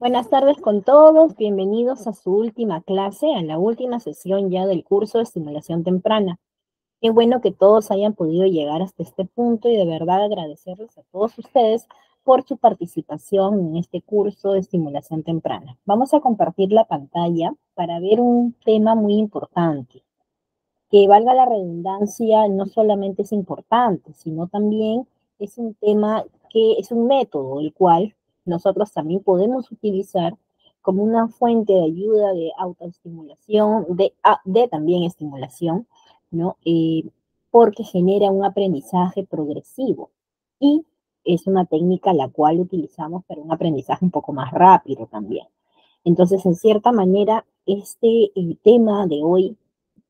Buenas tardes con todos, bienvenidos a su última clase, a la última sesión ya del curso de estimulación temprana. Qué bueno que todos hayan podido llegar hasta este punto y de verdad agradecerles a todos ustedes por su participación en este curso de estimulación temprana. Vamos a compartir la pantalla para ver un tema muy importante, que valga la redundancia, no solamente es importante, sino también es un tema que es un método el cual nosotros también podemos utilizar como una fuente de ayuda de autoestimulación, de también estimulación, ¿no? Porque genera un aprendizaje progresivo y es una técnica la cual utilizamos para un aprendizaje un poco más rápido también. Entonces, en cierta manera, el tema de hoy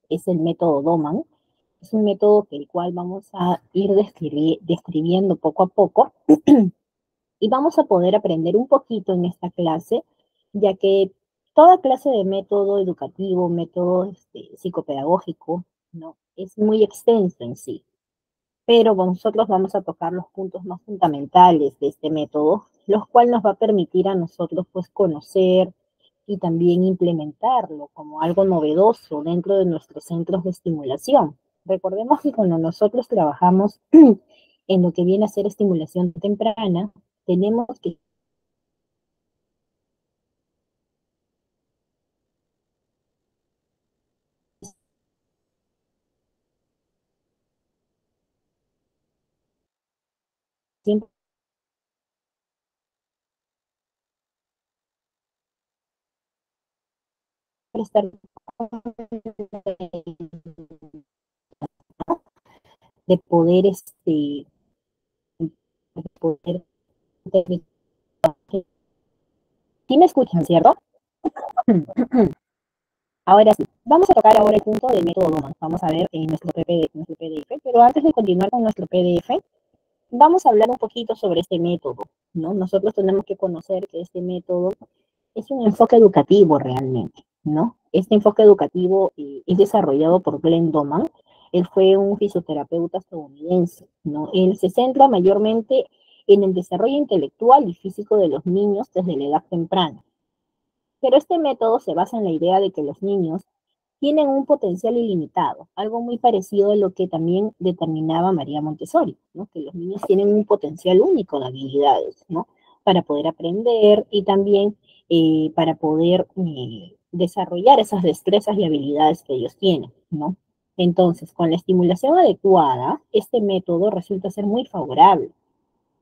es el método Doman. Es un método que el cual vamos a ir describiendo poco a poco y vamos a poder aprender un poquito en esta clase, ya que toda clase de método educativo, método psicopedagógico, ¿no? Es muy extenso en sí, pero nosotros vamos a tocar los puntos más fundamentales de este método, los cuales nos va a permitir a nosotros pues conocer y también implementarlo como algo novedoso dentro de nuestros centros de estimulación. Recordemos que cuando nosotros trabajamos en lo que viene a ser estimulación temprana, tenemos que siempre estar de poder, de poder, ¿sí me escuchan, cierto? Ahora sí, vamos a tocar ahora el punto del método Doman. Vamos a ver en nuestro PDF, pero antes de continuar con nuestro PDF, vamos a hablar un poquito sobre este método, ¿no? Nosotros tenemos que conocer que este método es un enfoque educativo realmente, ¿no? Este enfoque educativo es desarrollado por Glenn Doman. Él fue un fisioterapeuta estadounidense, ¿no? Él se centra mayormente en el desarrollo intelectual y físico de los niños desde la edad temprana. Pero este método se basa en la idea de que los niños tienen un potencial ilimitado, algo muy parecido a lo que también determinaba María Montessori, ¿no? Que los niños tienen un potencial único de habilidades, ¿no? Para poder aprender y también para poder desarrollar esas destrezas y habilidades que ellos tienen, ¿no? Entonces, con la estimulación adecuada, este método resulta ser muy favorable.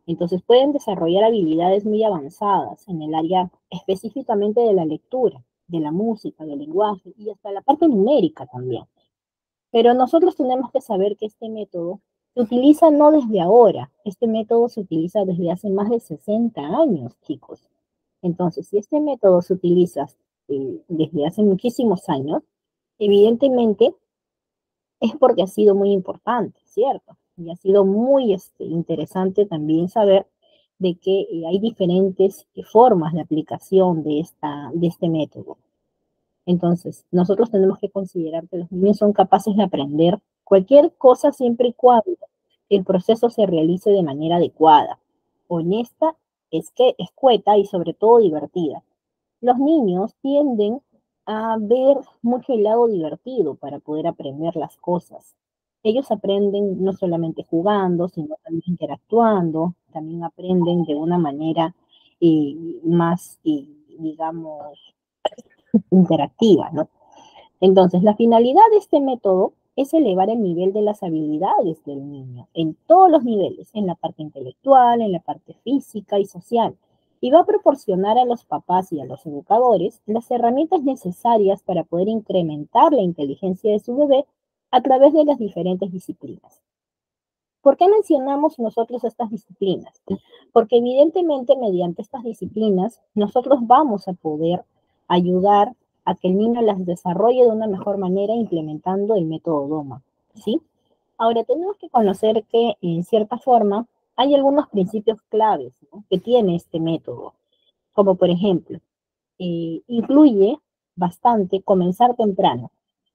Entonces pueden desarrollar habilidades muy avanzadas en el área específicamente de la lectura, de la música, del lenguaje y hasta la parte numérica también. Pero nosotros tenemos que saber que este método se utiliza no desde ahora, este método se utiliza desde hace más de 60 años, chicos. Entonces, si este método se utiliza desde hace muchísimos años, evidentemente es porque ha sido muy importante, ¿cierto? Y ha sido muy interesante también saber de que hay diferentes formas de aplicación de este método. Entonces, nosotros tenemos que considerar que los niños son capaces de aprender cualquier cosa siempre y cuando el proceso se realice de manera adecuada, honesta, escueta y sobre todo divertida. Los niños tienden a ver mucho el lado divertido para poder aprender las cosas. Ellos aprenden no solamente jugando, sino también interactuando, también aprenden de una manera más, digamos, interactiva, ¿no? Entonces, la finalidad de este método es elevar el nivel de las habilidades del niño en todos los niveles, en la parte intelectual, en la parte física y social, y va a proporcionar a los papás y a los educadores las herramientas necesarias para poder incrementar la inteligencia de su bebé a través de las diferentes disciplinas. ¿Por qué mencionamos nosotros estas disciplinas? Porque evidentemente mediante estas disciplinas nosotros vamos a poder ayudar a que el niño las desarrolle de una mejor manera implementando el método DOMA, ¿sí? Ahora tenemos que conocer que en cierta forma hay algunos principios claves, ¿no?, que tiene este método, como por ejemplo, incluye bastante comenzar temprano.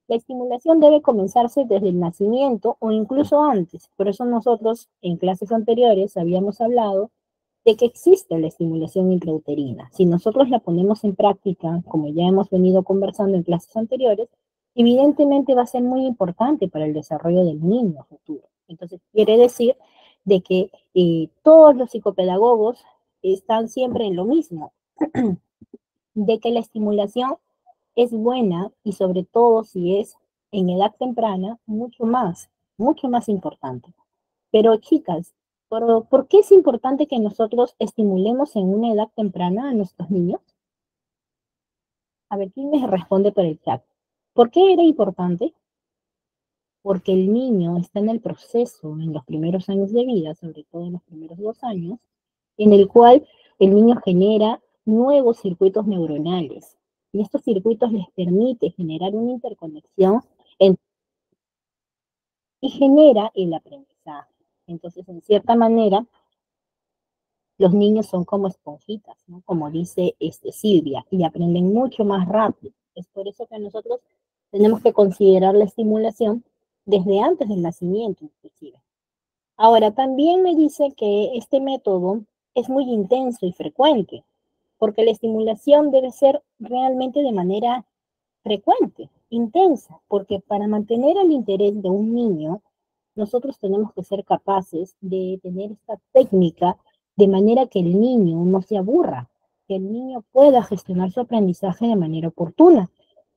La estimulación debe comenzarse desde el nacimiento o incluso antes. Por eso nosotros en clases anteriores habíamos hablado de que existe la estimulación intrauterina. Si nosotros la ponemos en práctica, como ya hemos venido conversando en clases anteriores, evidentemente va a ser muy importante para el desarrollo del niño futuro. Entonces, quiere decir de que todos los psicopedagogos están siempre en lo mismo, de que la estimulación es buena y sobre todo si es en edad temprana, mucho más importante. Pero chicas, ¿por qué es importante que nosotros estimulemos en una edad temprana a nuestros niños? A ver, ¿quién me responde por el chat? ¿Por qué era importante? Porque el niño está en el proceso, en los primeros años de vida, sobre todo en los primeros 2 años, en el cual el niño genera nuevos circuitos neuronales. Y estos circuitos les permite generar una interconexión y genera el aprendizaje. Entonces, en cierta manera, los niños son como esponjitas, ¿no? Como dice Silvia, y aprenden mucho más rápido. Es por eso que nosotros tenemos que considerar la estimulación desde antes del nacimiento, inclusive. Ahora, también me dice que este método es muy intenso y frecuente, porque la estimulación debe ser realmente de manera frecuente, intensa, porque para mantener el interés de un niño, nosotros tenemos que ser capaces de tener esta técnica de manera que el niño no se aburra, que el niño pueda gestionar su aprendizaje de manera oportuna.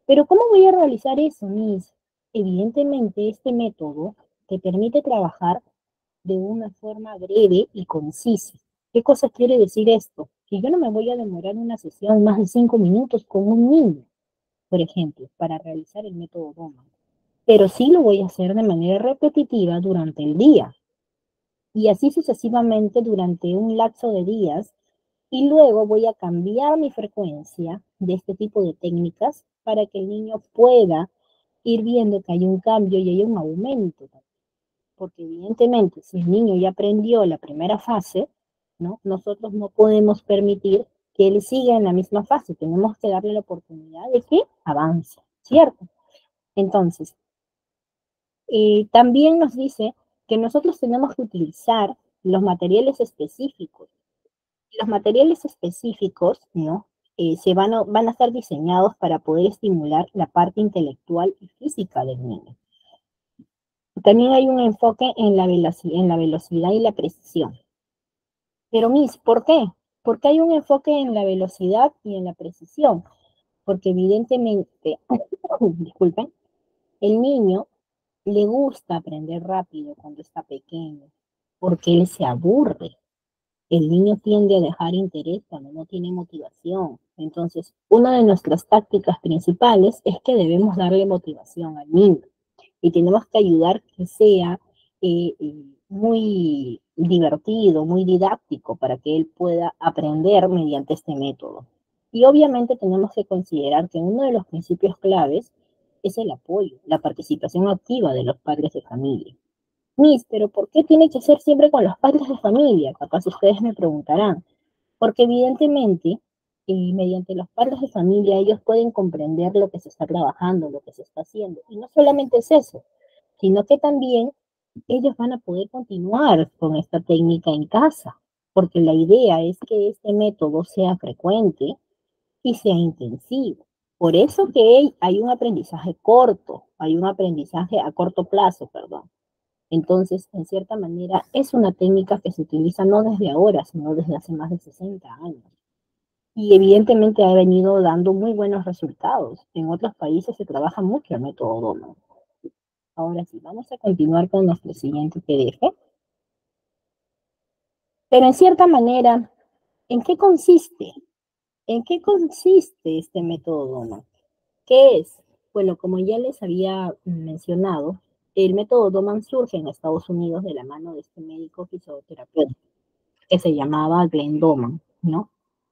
Pero ¿cómo voy a realizar eso, Miss? Evidentemente, este método te permite trabajar de una forma breve y concisa. ¿Qué cosa quiere decir esto? Que yo no me voy a demorar una sesión más de 5 minutos con un niño, por ejemplo, para realizar el método Bowman. Pero sí lo voy a hacer de manera repetitiva durante el día y así sucesivamente durante un lapso de días y luego voy a cambiar mi frecuencia de este tipo de técnicas para que el niño pueda ir viendo que hay un cambio y hay un aumento. Porque evidentemente si el niño ya aprendió la primera fase, ¿no? Nosotros no podemos permitir que él siga en la misma fase, tenemos que darle la oportunidad de que avance, ¿cierto? Entonces, también nos dice que nosotros tenemos que utilizar los materiales específicos. Los materiales específicos, ¿no? Van a estar diseñados para poder estimular la parte intelectual y física del niño. También hay un enfoque en la velocidad y la precisión. Pero, Miss, ¿por qué? Porque hay un enfoque en la velocidad y en la precisión. Porque evidentemente, disculpen, el niño le gusta aprender rápido cuando está pequeño, porque él se aburre. El niño tiende a dejar interés cuando no tiene motivación. Entonces, una de nuestras tácticas principales es que debemos darle motivación al niño y tenemos que ayudar que sea muy divertido, muy didáctico para que él pueda aprender mediante este método. Y obviamente tenemos que considerar que uno de los principios claves es el apoyo, la participación activa de los padres de familia. Miss, pero ¿por qué tiene que ser siempre con los padres de familia? Capaz ustedes me preguntarán. Porque evidentemente, mediante los padres de familia, ellos pueden comprender lo que se está trabajando, lo que se está haciendo. Y no solamente es eso, sino que también ellos van a poder continuar con esta técnica en casa, porque la idea es que este método sea frecuente y sea intensivo. Por eso que hay un aprendizaje corto, hay un aprendizaje a corto plazo, perdón. Entonces, en cierta manera, es una técnica que se utiliza no desde ahora, sino desde hace más de 60 años. Y evidentemente ha venido dando muy buenos resultados. En otros países se trabaja mucho el método Doman. Ahora sí, vamos a continuar con nuestro siguiente PDF. Pero en cierta manera, ¿en qué consiste? ¿En qué consiste este método Doman? ¿Qué es? Bueno, como ya les había mencionado, el método Doman surge en Estados Unidos de la mano de este médico fisioterapeuta que se llamaba Glenn Doman, ¿no?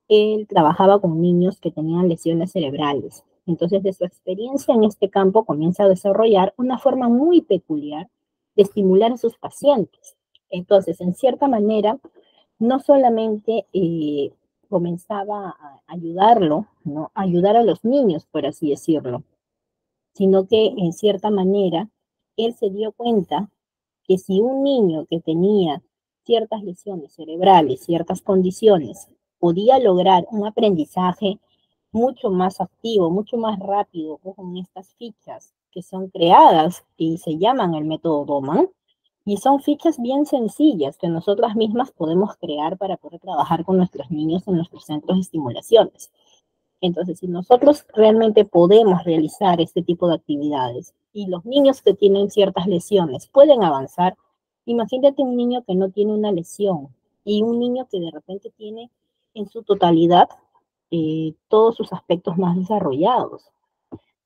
Él trabajaba con niños que tenían lesiones cerebrales. Entonces, de su experiencia en este campo, comienza a desarrollar una forma muy peculiar de estimular a sus pacientes. Entonces, en cierta manera, no solamente comenzaba a ayudarlo, ¿no? A ayudar a los niños, por así decirlo, sino que en cierta manera él se dio cuenta que si un niño que tenía ciertas lesiones cerebrales, ciertas condiciones, podía lograr un aprendizaje mucho más activo, mucho más rápido con estas fichas que son creadas y se llaman el método Doman. Y son fichas bien sencillas que nosotras mismas podemos crear para poder trabajar con nuestros niños en nuestros centros de estimulaciones. Entonces, si nosotros realmente podemos realizar este tipo de actividades y los niños que tienen ciertas lesiones pueden avanzar, imagínate un niño que no tiene una lesión y un niño que de repente tiene en su totalidad todos sus aspectos más desarrollados.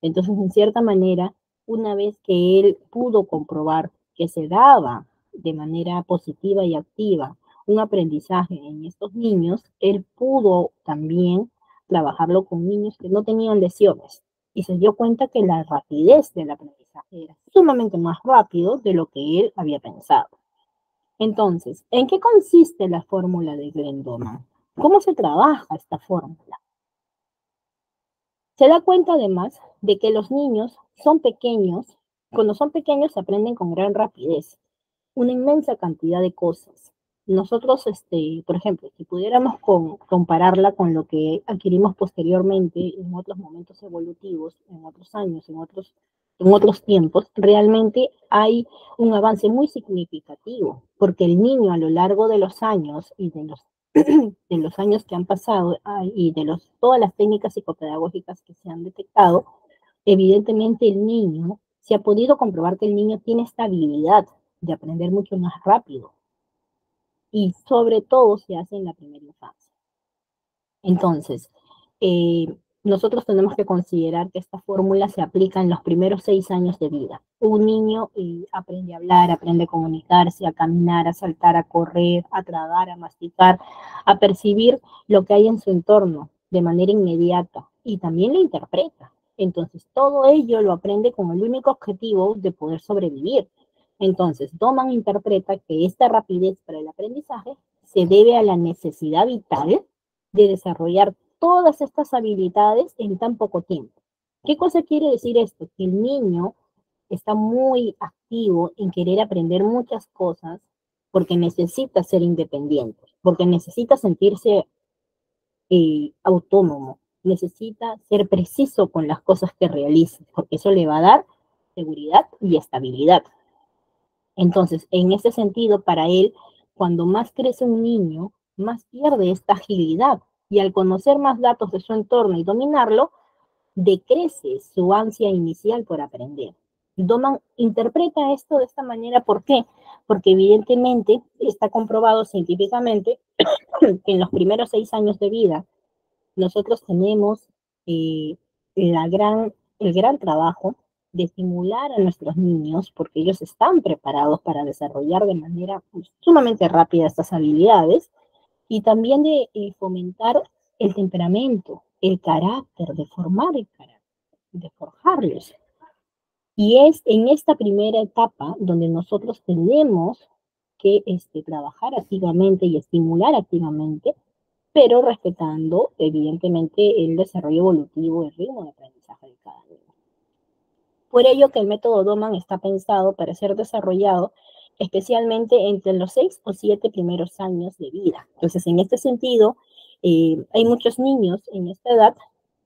Entonces, en cierta manera, una vez que él pudo comprobar que se daba de manera positiva y activa un aprendizaje en estos niños, él pudo también trabajarlo con niños que no tenían lesiones y se dio cuenta que la rapidez del aprendizaje era sumamente más rápido de lo que él había pensado. Entonces, ¿en qué consiste la fórmula de Glenn-Doman? ¿Cómo se trabaja esta fórmula? Se da cuenta además de que los niños son pequeños, cuando son pequeños aprenden con gran rapidez, una inmensa cantidad de cosas. Nosotros, por ejemplo, si pudiéramos compararla con lo que adquirimos posteriormente en otros momentos evolutivos, en otros años, en otros tiempos, realmente hay un avance muy significativo, porque el niño a lo largo de los años y de los años que han pasado y de todas las técnicas psicopedagógicas que se han detectado, evidentemente el niño, se ha podido comprobar que el niño tiene esta habilidad de aprender mucho más rápido y sobre todo se hace en la primera infancia. Entonces, eh, nosotros tenemos que considerar que esta fórmula se aplica en los primeros 6 años de vida. Un niño aprende a hablar, aprende a comunicarse, a caminar, a saltar, a correr, a tragar, a masticar, a percibir lo que hay en su entorno de manera inmediata y también lo interpreta. Entonces, todo ello lo aprende con el único objetivo de poder sobrevivir. Entonces, Doman interpreta que esta rapidez para el aprendizaje se debe a la necesidad vital de desarrollar todas estas habilidades en tan poco tiempo. ¿Qué cosa quiere decir esto? Que el niño está muy activo en querer aprender muchas cosas porque necesita ser independiente, porque necesita sentirse autónomo, necesita ser preciso con las cosas que realiza, porque eso le va a dar seguridad y estabilidad. Entonces, en ese sentido, para él, cuando más crece un niño, más pierde esta agilidad. Y al conocer más datos de su entorno y dominarlo, decrece su ansia inicial por aprender. Doman interpreta esto de esta manera, ¿por qué? Porque evidentemente está comprobado científicamente que en los primeros 6 años de vida nosotros tenemos eh, el gran trabajo de estimular a nuestros niños, porque ellos están preparados para desarrollar de manera sumamente rápida estas habilidades, y también de fomentar el temperamento, el carácter, de formar el carácter, de forjarlos. Y es en esta primera etapa donde nosotros tenemos que trabajar activamente y estimular activamente, pero respetando evidentemente el desarrollo evolutivo, el ritmo de aprendizaje de cada niño. Por ello que el método Doman está pensado para ser desarrollado especialmente entre los 6 o 7 primeros años de vida. Entonces, en este sentido, hay muchos niños en esta edad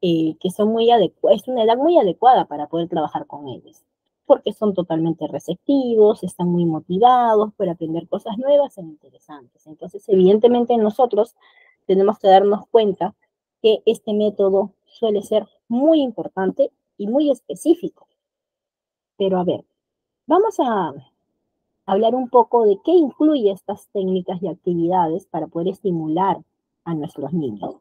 que son es una edad muy adecuada para poder trabajar con ellos, porque son totalmente receptivos, están muy motivados por aprender cosas nuevas e interesantes. Entonces, evidentemente nosotros tenemos que darnos cuenta que este método suele ser muy importante y muy específico. Pero a ver, vamos a hablar un poco de qué incluye estas técnicas y actividades para poder estimular a nuestros niños.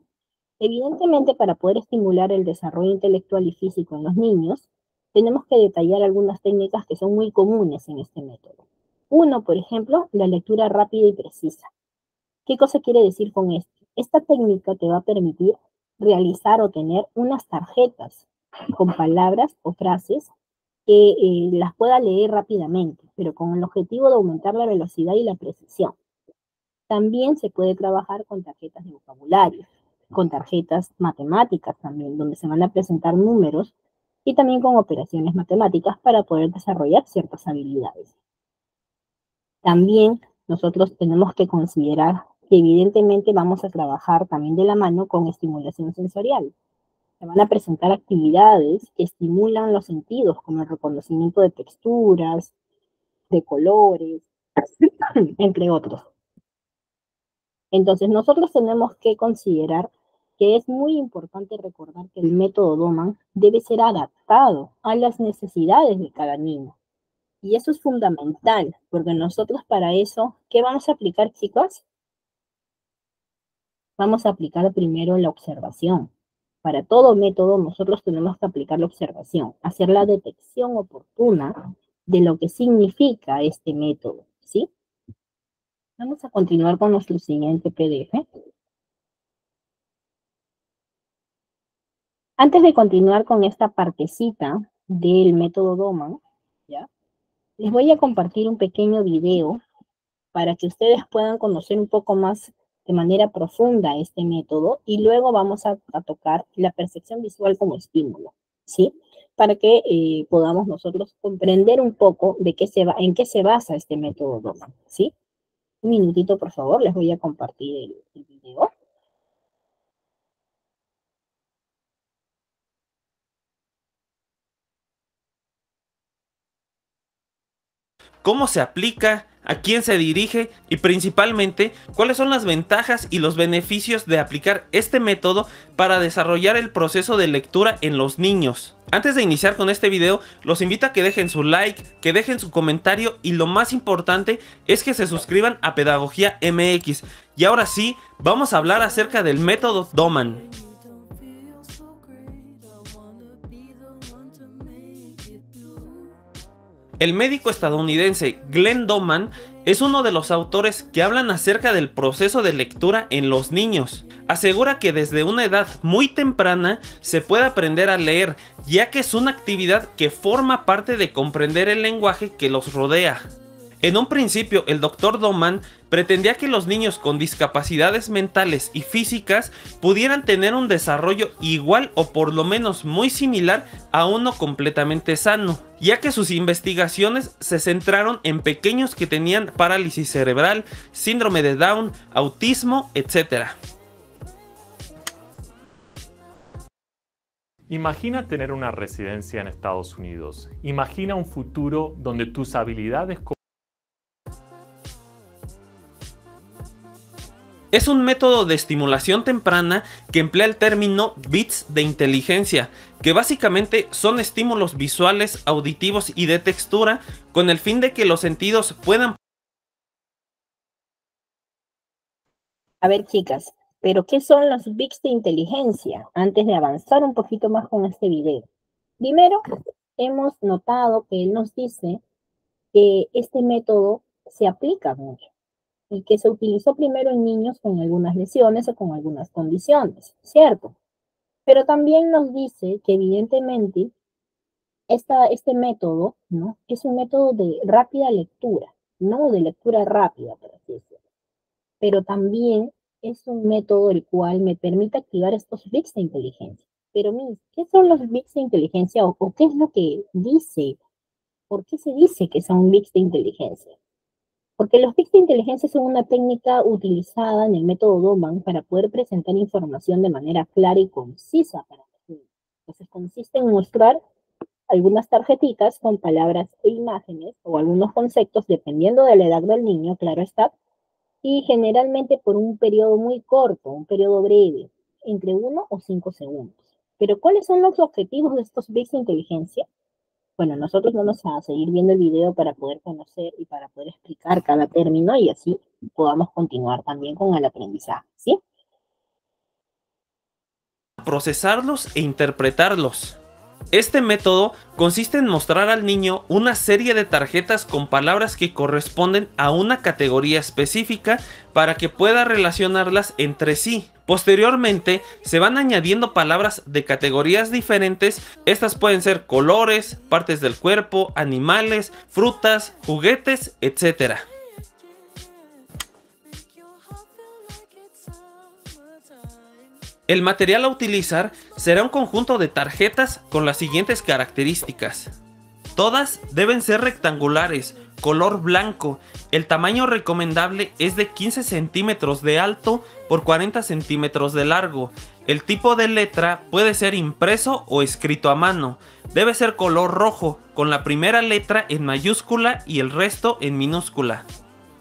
Evidentemente, para poder estimular el desarrollo intelectual y físico en los niños, tenemos que detallar algunas técnicas que son muy comunes en este método. Uno, por ejemplo, la lectura rápida y precisa. ¿Qué cosa quiere decir con esto? Esta técnica te va a permitir realizar o tener unas tarjetas con palabras o frases que las pueda leer rápidamente, pero con el objetivo de aumentar la velocidad y la precisión. También se puede trabajar con tarjetas de vocabulario, con tarjetas matemáticas también, donde se van a presentar números y también con operaciones matemáticas para poder desarrollar ciertas habilidades. También nosotros tenemos que considerar que evidentemente vamos a trabajar también de la mano con estimulación sensorial. Se van a presentar actividades que estimulan los sentidos, como el reconocimiento de texturas, de colores, entre otros. Entonces, nosotros tenemos que considerar que es muy importante recordar que el método Doman debe ser adaptado a las necesidades de cada niño. Y eso es fundamental, porque nosotros para eso, ¿qué vamos a aplicar, chicos? Vamos a aplicar primero la observación. Para todo método, nosotros tenemos que aplicar la observación, hacer la detección oportuna de lo que significa este método, ¿sí? Vamos a continuar con nuestro siguiente PDF. Antes de continuar con esta partecita del método Doman, ¿ya? Les voy a compartir un pequeño video para que ustedes puedan conocer un poco más de manera profunda este método y luego vamos a tocar la percepción visual como estímulo, ¿sí? Para que podamos nosotros comprender un poco de en qué se basa este método Doman, ¿sí? Un minutito, por favor, les voy a compartir el video. Cómo se aplica, a quién se dirige y principalmente cuáles son las ventajas y los beneficios de aplicar este método para desarrollar el proceso de lectura en los niños. Antes de iniciar con este video, los invito a que dejen su like, que dejen su comentario y lo más importante es que se suscriban a Pedagogía MX. Y ahora sí, vamos a hablar acerca del método Doman. El médico estadounidense Glenn Doman es uno de los autores que hablan acerca del proceso de lectura en los niños. Asegura que desde una edad muy temprana se puede aprender a leer, ya que es una actividad que forma parte de comprender el lenguaje que los rodea. En un principio, el Dr. Doman pretendía que los niños con discapacidades mentales y físicas pudieran tener un desarrollo igual o por lo menos muy similar a uno completamente sano, ya que sus investigaciones se centraron en pequeños que tenían parálisis cerebral, síndrome de Down, autismo, etc. Imagina tener una residencia en Estados Unidos. Imagina un futuro donde tus habilidades Es un método de estimulación temprana que emplea el término bits de inteligencia, que básicamente son estímulos visuales, auditivos y de textura, con el fin de que los sentidos puedan... A ver, chicas, ¿pero qué son los bits de inteligencia? Antes de avanzar un poquito más con este video. Primero, hemos notado que él nos dice que este método se aplica mucho y que se utilizó primero en niños con algunas lesiones o con algunas condiciones, ¿cierto? Pero también nos dice que evidentemente este método, ¿no? Es un método de rápida lectura, no de lectura rápida, por así decirlo. Pero también es un método el cual me permite activar estos bits de inteligencia. Pero, ¿qué son los bits de inteligencia o qué es lo que dice? ¿Por qué se dice que son bits de inteligencia? Porque los bits de inteligencia son una técnica utilizada en el método Doman para poder presentar información de manera clara y concisa para los niños. Entonces consiste en mostrar algunas tarjetitas con palabras e imágenes o algunos conceptos dependiendo de la edad del niño, claro está, y generalmente por un periodo muy corto, un periodo breve, entre 1 o 5 segundos. Pero ¿cuáles son los objetivos de estos bits de inteligencia? Bueno, nosotros vamos a seguir viendo el video para poder conocer y para poder explicar cada término y así podamos continuar también con el aprendizaje, ¿sí? Procesarlos e interpretarlos. Este método consiste en mostrar al niño una serie de tarjetas con palabras que corresponden a una categoría específica para que pueda relacionarlas entre sí. Posteriormente se van añadiendo palabras de categorías diferentes. Estas pueden ser colores, partes del cuerpo, animales, frutas, juguetes, etc. El material a utilizar será un conjunto de tarjetas con las siguientes características. Todas deben ser rectangulares, color blanco. El tamaño recomendable es de 15 centímetros de alto por 40 centímetros de largo. El tipo de letra puede ser impreso o escrito a mano. Debe ser color rojo, con la primera letra en mayúscula y el resto en minúscula.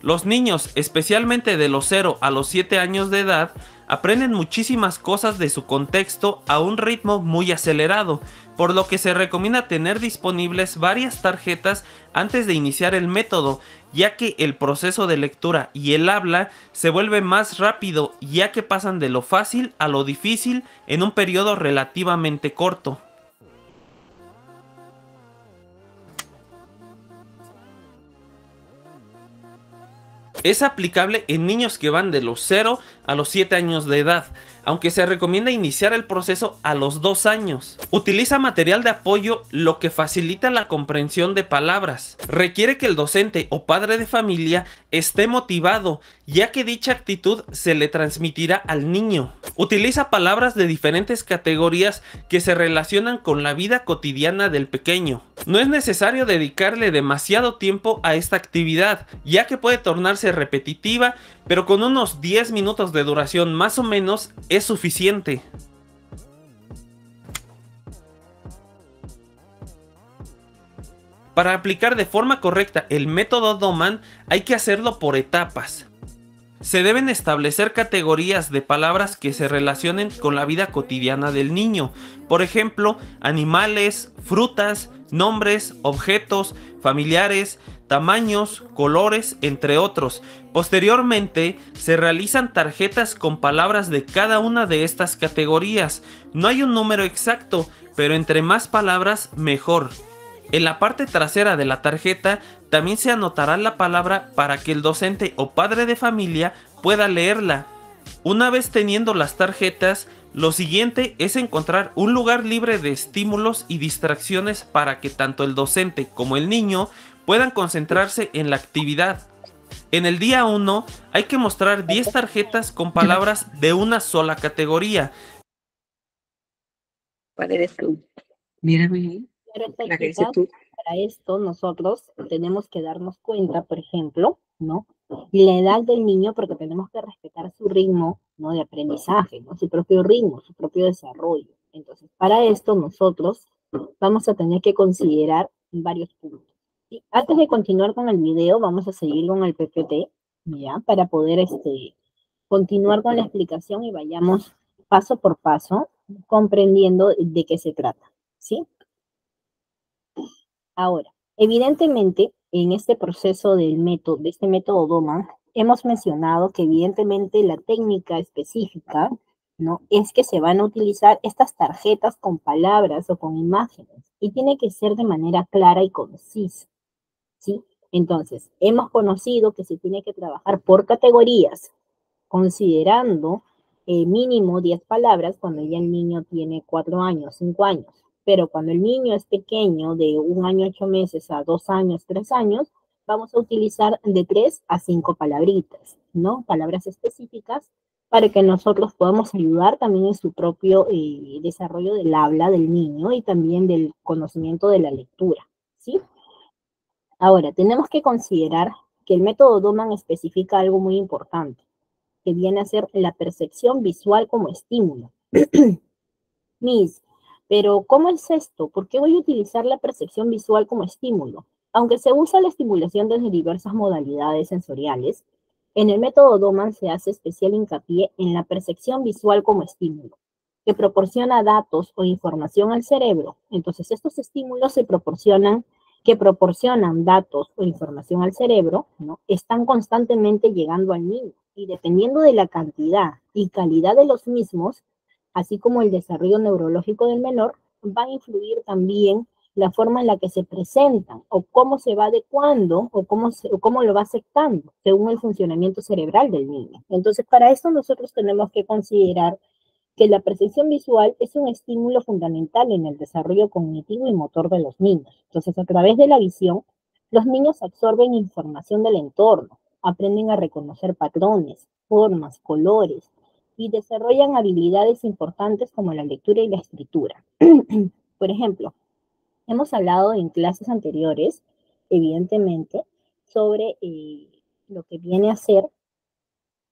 Los niños, especialmente de los 0 a los 7 años de edad, aprenden muchísimas cosas de su contexto a un ritmo muy acelerado, por lo que se recomienda tener disponibles varias tarjetas antes de iniciar el método, ya que el proceso de lectura y el habla se vuelve más rápido, ya que pasan de lo fácil a lo difícil en un periodo relativamente corto. Es aplicable en niños que van de los 0 a los 7 años de edad, aunque se recomienda iniciar el proceso a los 2 años. Utiliza material de apoyo, lo que facilita la comprensión de palabras. Requiere que el docente o padre de familia esté motivado, ya que dicha actitud se le transmitirá al niño. Utiliza palabras de diferentes categorías que se relacionan con la vida cotidiana del pequeño. No es necesario dedicarle demasiado tiempo a esta actividad, ya que puede tornarse repetitiva, pero con unos 10 minutos de duración más o menos es suficiente. Para aplicar de forma correcta el método Doman hay que hacerlo por etapas. Se deben establecer categorías de palabras que se relacionen con la vida cotidiana del niño. Por ejemplo, animales, frutas, nombres, objetos, familiares, tamaños, colores, entre otros. Posteriormente, se realizan tarjetas con palabras de cada una de estas categorías. No hay un número exacto, pero entre más palabras, mejor. En la parte trasera de la tarjeta también se anotará la palabra para que el docente o padre de familia pueda leerla. Una vez teniendo las tarjetas, lo siguiente es encontrar un lugar libre de estímulos y distracciones para que tanto el docente como el niño puedan concentrarse en la actividad. En el día 1 hay que mostrar 10 tarjetas con palabras de una sola categoría. ¿Cuál eres tú? Mírame ahí. La que dices tú. Para esto nosotros tenemos que darnos cuenta, por ejemplo, ¿no? La edad del niño, porque tenemos que respetar su ritmo, ¿no? De aprendizaje, ¿no? Su propio ritmo, su propio desarrollo. Entonces, para esto nosotros vamos a tener que considerar varios puntos. ¿Sí? Antes de continuar con el video, vamos a seguir con el PPT, ¿ya? Para poder continuar con la explicación y vayamos paso por paso comprendiendo de qué se trata, ¿sí? Ahora, evidentemente, en este proceso de este método Doman, hemos mencionado que evidentemente la técnica específica, ¿no? Es que se van a utilizar estas tarjetas con palabras o con imágenes y tiene que ser de manera clara y concisa, ¿sí? Entonces, hemos conocido que se tiene que trabajar por categorías, considerando mínimo 10 palabras cuando ya el niño tiene 4 años, 5 años. Pero cuando el niño es pequeño, de 1 año 8 meses a 2 años, 3 años, vamos a utilizar de 3 a 5 palabritas, ¿no? Palabras específicas para que nosotros podamos ayudar también en su propio desarrollo del habla del niño y también del conocimiento de la lectura, ¿sí? Ahora, tenemos que considerar que el método Doman especifica algo muy importante, que viene a ser la percepción visual como estímulo. Pero ¿cómo es esto? ¿Por qué voy a utilizar la percepción visual como estímulo? Aunque se usa la estimulación desde diversas modalidades sensoriales, en el método Doman se hace especial hincapié en la percepción visual como estímulo, que proporciona datos o información al cerebro. Entonces, estos estímulos que proporcionan datos o información al cerebro, ¿no? Están constantemente llegando al niño y dependiendo de la cantidad y calidad de los mismos, así como el desarrollo neurológico del menor, va a influir también la forma en la que se presentan o cómo se va adecuando o cómo lo va aceptando según el funcionamiento cerebral del niño. Entonces, para eso nosotros tenemos que considerar que la percepción visual es un estímulo fundamental en el desarrollo cognitivo y motor de los niños. Entonces, a través de la visión, los niños absorben información del entorno, aprenden a reconocer patrones, formas, colores, y desarrollan habilidades importantes como la lectura y la escritura. Por ejemplo, hemos hablado en clases anteriores, evidentemente, sobre lo que viene a ser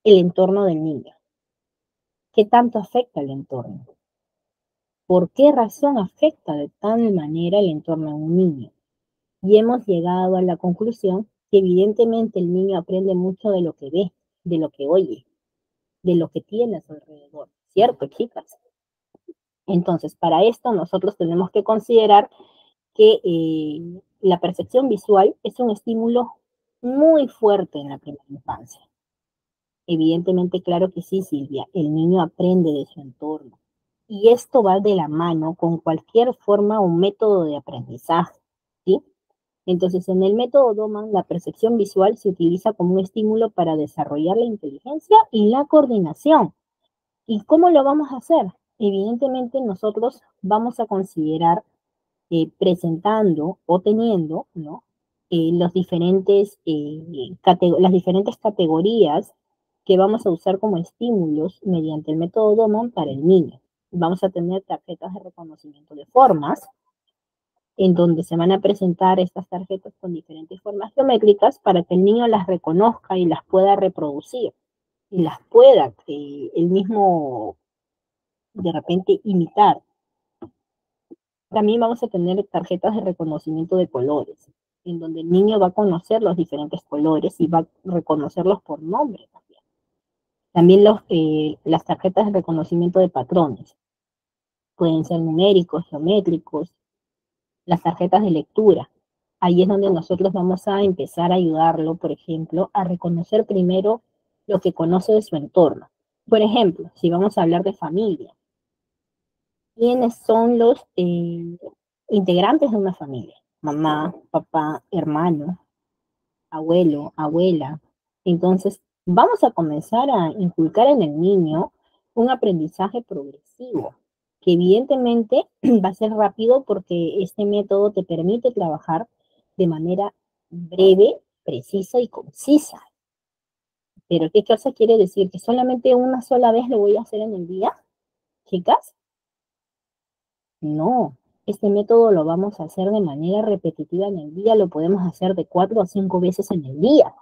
el entorno del niño. ¿Qué tanto afecta el entorno? ¿Por qué razón afecta de tal manera el entorno a un niño? Y hemos llegado a la conclusión que evidentemente el niño aprende mucho de lo que ve, de lo que oye, de lo que tiene a su alrededor. ¿Cierto, chicas? Entonces, para esto nosotros tenemos que considerar que la percepción visual es un estímulo muy fuerte en la primera infancia. Evidentemente, claro que sí, Silvia, el niño aprende de su entorno. Y esto va de la mano con cualquier forma o método de aprendizaje, ¿sí? Entonces, en el método Doman, la percepción visual se utiliza como un estímulo para desarrollar la inteligencia y la coordinación. ¿Y cómo lo vamos a hacer? Evidentemente, nosotros vamos a considerar presentando o teniendo, ¿no? Las diferentes categorías que vamos a usar como estímulos mediante el método Doman para el niño. Vamos a tener tarjetas de reconocimiento de formas, en donde se van a presentar estas tarjetas con diferentes formas geométricas para que el niño las reconozca y las pueda reproducir y las pueda él mismo de repente imitar. También vamos a tener tarjetas de reconocimiento de colores, en donde el niño va a conocer los diferentes colores y va a reconocerlos por nombre también. También las tarjetas de reconocimiento de patrones. Pueden ser numéricos, geométricos, las tarjetas de lectura. Ahí es donde nosotros vamos a empezar a ayudarlo, por ejemplo, a reconocer primero lo que conoce de su entorno. Por ejemplo, si vamos a hablar de familia, ¿quiénes son los integrantes de una familia? Mamá, papá, hermano, abuelo, abuela. Entonces, vamos a comenzar a inculcar en el niño un aprendizaje progresivo, que evidentemente va a ser rápido porque este método te permite trabajar de manera breve, precisa y concisa. Pero ¿qué cosa quiere decir? ¿Que solamente una sola vez lo voy a hacer en el día, chicas? No, este método lo vamos a hacer de manera repetitiva en el día, lo podemos hacer de 4 a 5 veces en el día.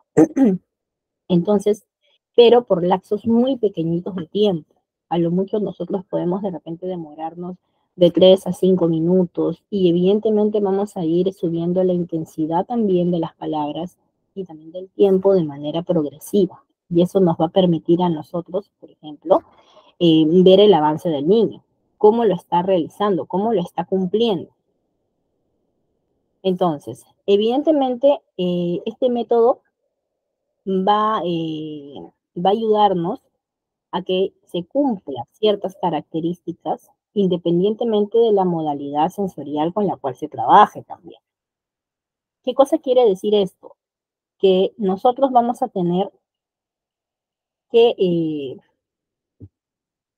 Entonces, pero por lapsos muy pequeñitos de tiempo. A lo mucho nosotros podemos de repente demorarnos de 3 a 5 minutos y evidentemente vamos a ir subiendo la intensidad también de las palabras y también del tiempo de manera progresiva. Y eso nos va a permitir a nosotros, por ejemplo, ver el avance del niño, cómo lo está realizando, cómo lo está cumpliendo. Entonces, evidentemente, este método va a ayudarnos a que se cumplan ciertas características independientemente de la modalidad sensorial con la cual se trabaje también. ¿Qué cosa quiere decir esto? Que nosotros vamos a tener que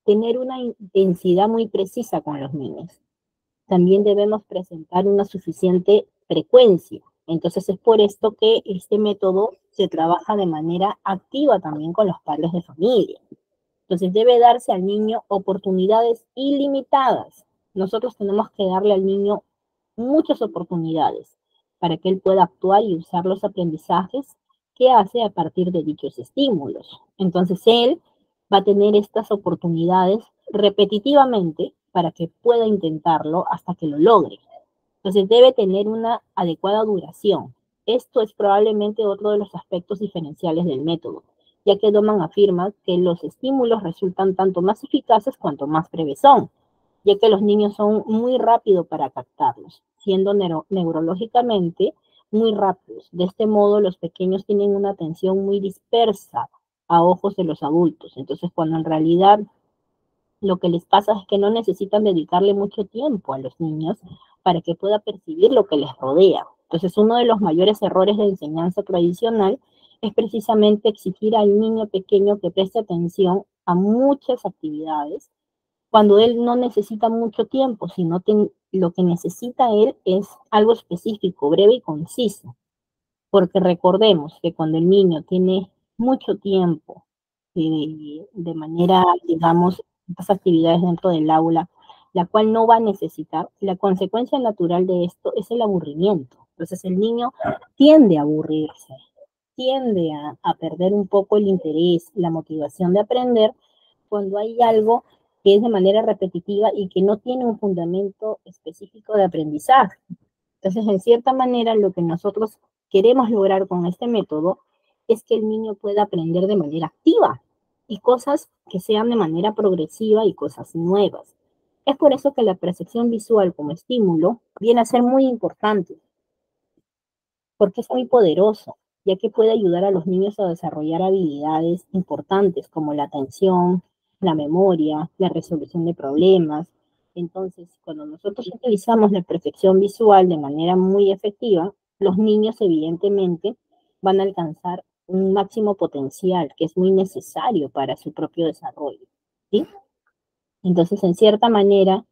tener una intensidad muy precisa con los niños. También debemos presentar una suficiente frecuencia. Entonces es por esto que este método se trabaja de manera activa también con los padres de familia. Entonces debe darse al niño oportunidades ilimitadas. Nosotros tenemos que darle al niño muchas oportunidades para que él pueda actuar y usar los aprendizajes que hace a partir de dichos estímulos. Entonces él va a tener estas oportunidades repetitivamente para que pueda intentarlo hasta que lo logre. Entonces debe tener una adecuada duración. Esto es probablemente otro de los aspectos diferenciales del método, ya que Doman afirma que los estímulos resultan tanto más eficaces cuanto más breves son, ya que los niños son muy rápidos para captarlos, siendo neurológicamente muy rápidos. De este modo, los pequeños tienen una atención muy dispersa a ojos de los adultos. Entonces, cuando en realidad lo que les pasa es que no necesitan dedicarle mucho tiempo a los niños para que pueda percibir lo que les rodea. Entonces, uno de los mayores errores de enseñanza tradicional es precisamente exigir al niño pequeño que preste atención a muchas actividades cuando él no necesita mucho tiempo, sino lo que necesita él es algo específico, breve y conciso. Porque recordemos que cuando el niño tiene mucho tiempo de manera, digamos, estas actividades dentro del aula, la cual no va a necesitar, la consecuencia natural de esto es el aburrimiento. Entonces el niño tiende a aburrirse, tiende a perder un poco el interés, la motivación de aprender cuando hay algo que es de manera repetitiva y que no tiene un fundamento específico de aprendizaje. Entonces, en cierta manera, lo que nosotros queremos lograr con este método es que el niño pueda aprender de manera activa y cosas que sean de manera progresiva y cosas nuevas. Es por eso que la percepción visual como estímulo viene a ser muy importante, porque es muy poderoso, ya que puede ayudar a los niños a desarrollar habilidades importantes como la atención, la memoria, la resolución de problemas. Entonces, cuando nosotros utilizamos la percepción visual de manera muy efectiva, los niños evidentemente van a alcanzar un máximo potencial que es muy necesario para su propio desarrollo, ¿sí? Entonces, en cierta manera,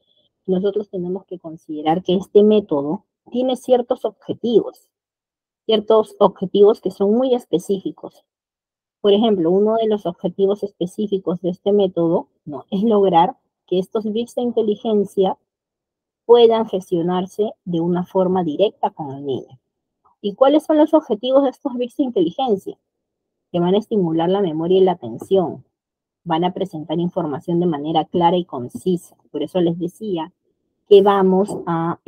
nosotros tenemos que considerar que este método tiene ciertos objetivos que son muy específicos. Por ejemplo, uno de los objetivos específicos de este método, ¿no?, es lograr que estos bits de inteligencia puedan gestionarse de una forma directa con el niño. ¿Y cuáles son los objetivos de estos bits de inteligencia? Que van a estimular la memoria y la atención, van a presentar información de manera clara y concisa. Por eso les decía que vamos a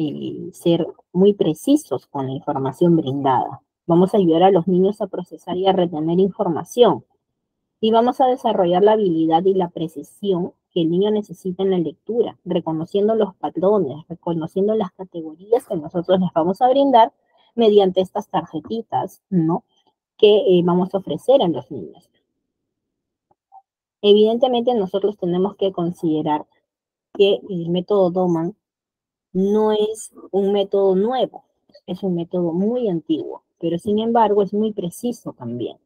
ser muy precisos con la información brindada. Vamos a ayudar a los niños a procesar y a retener información. Y vamos a desarrollar la habilidad y la precisión que el niño necesita en la lectura, reconociendo los patrones, reconociendo las categorías que nosotros les vamos a brindar mediante estas tarjetitas, ¿no?, que vamos a ofrecer a los niños. Evidentemente nosotros tenemos que considerar que el método Doman no es un método nuevo, es un método muy antiguo, pero sin embargo es muy preciso también.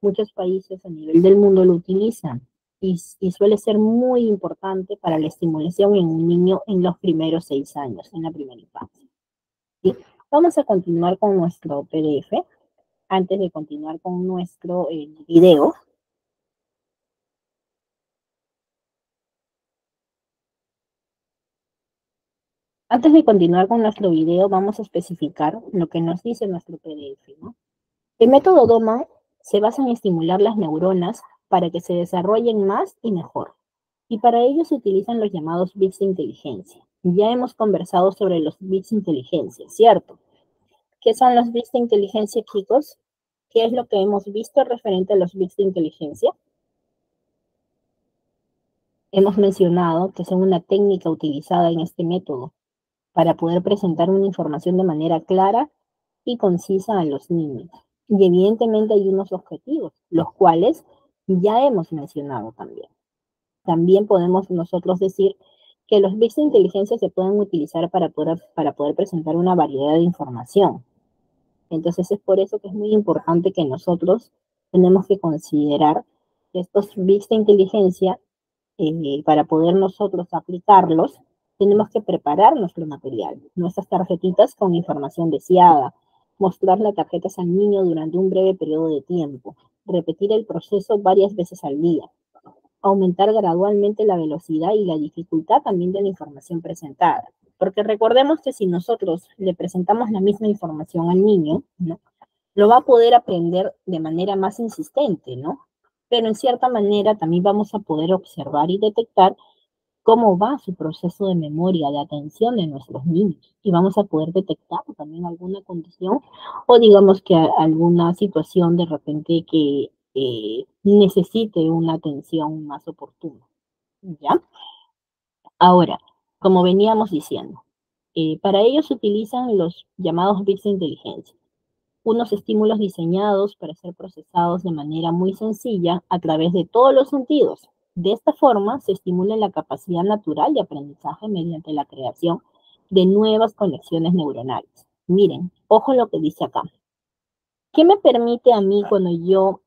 Muchos países a nivel del mundo lo utilizan y suele ser muy importante para la estimulación en un niño en los primeros 6 años, en la primera infancia, ¿sí? Vamos a continuar con nuestro PDF. Antes de continuar con nuestro video, vamos a especificar lo que nos dice nuestro PDF, ¿no? El método DOMA se basa en estimular las neuronas para que se desarrollen más y mejor. Y para ello se utilizan los llamados bits de inteligencia. Ya hemos conversado sobre los bits de inteligencia, ¿cierto? ¿Qué son los bits de inteligencia, chicos? ¿Qué es lo que hemos visto referente a los bits de inteligencia? Hemos mencionado que son una técnica utilizada en este método para poder presentar una información de manera clara y concisa a los niños. Y evidentemente hay unos objetivos, los cuales ya hemos mencionado también. También podemos nosotros decir que los bits de inteligencia se pueden utilizar para poder presentar una variedad de información. Entonces es por eso que es muy importante que nosotros tenemos que considerar que estos bits de inteligencia, para poder nosotros aplicarlos, tenemos que preparar nuestro material, nuestras tarjetitas con información deseada, mostrar las tarjetas al niño durante un breve periodo de tiempo, repetir el proceso varias veces al día, aumentar gradualmente la velocidad y la dificultad también de la información presentada. Porque recordemos que si nosotros le presentamos la misma información al niño, ¿no?, lo va a poder aprender de manera más insistente, ¿no? Pero en cierta manera también vamos a poder observar y detectar cómo va su proceso de memoria, de atención de nuestros niños. Y vamos a poder detectar también alguna condición o digamos que alguna situación de repente que necesite una atención más oportuna, ¿ya? Ahora, como veníamos diciendo, para ello se utilizan los llamados bits de inteligencia, unos estímulos diseñados para ser procesados de manera muy sencilla a través de todos los sentidos. De esta forma se estimula la capacidad natural de aprendizaje mediante la creación de nuevas conexiones neuronales. Miren, ojo lo que dice acá. ¿Qué me permite a mí cuando yo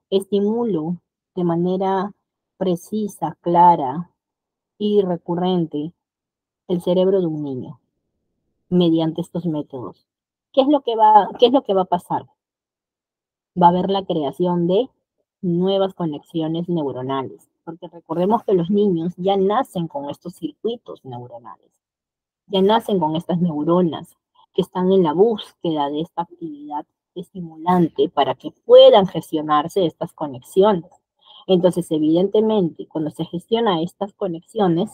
estimulo de manera precisa, clara y recurrente el cerebro de un niño mediante estos métodos? ¿Qué es lo que va a pasar? Va a haber la creación de nuevas conexiones neuronales, porque recordemos que los niños ya nacen con estos circuitos neuronales, ya nacen con estas neuronas, que están en la búsqueda de esta actividad estimulante para que puedan gestionarse estas conexiones. Entonces, evidentemente, cuando se gestiona estas conexiones,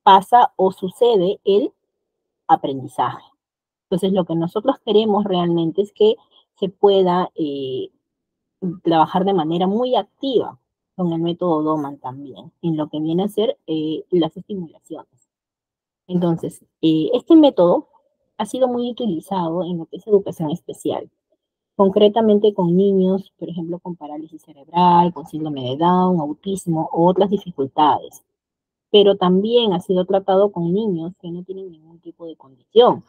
pasa o sucede el aprendizaje. Entonces, lo que nosotros queremos realmente es que se pueda trabajar de manera muy activa con el método Doman también, en lo que viene a ser las estimulaciones. Entonces, este método ha sido muy utilizado en lo que es educación especial, concretamente con niños, por ejemplo, con parálisis cerebral, con síndrome de Down, autismo u otras dificultades. Pero también ha sido tratado con niños que no tienen ningún tipo de condición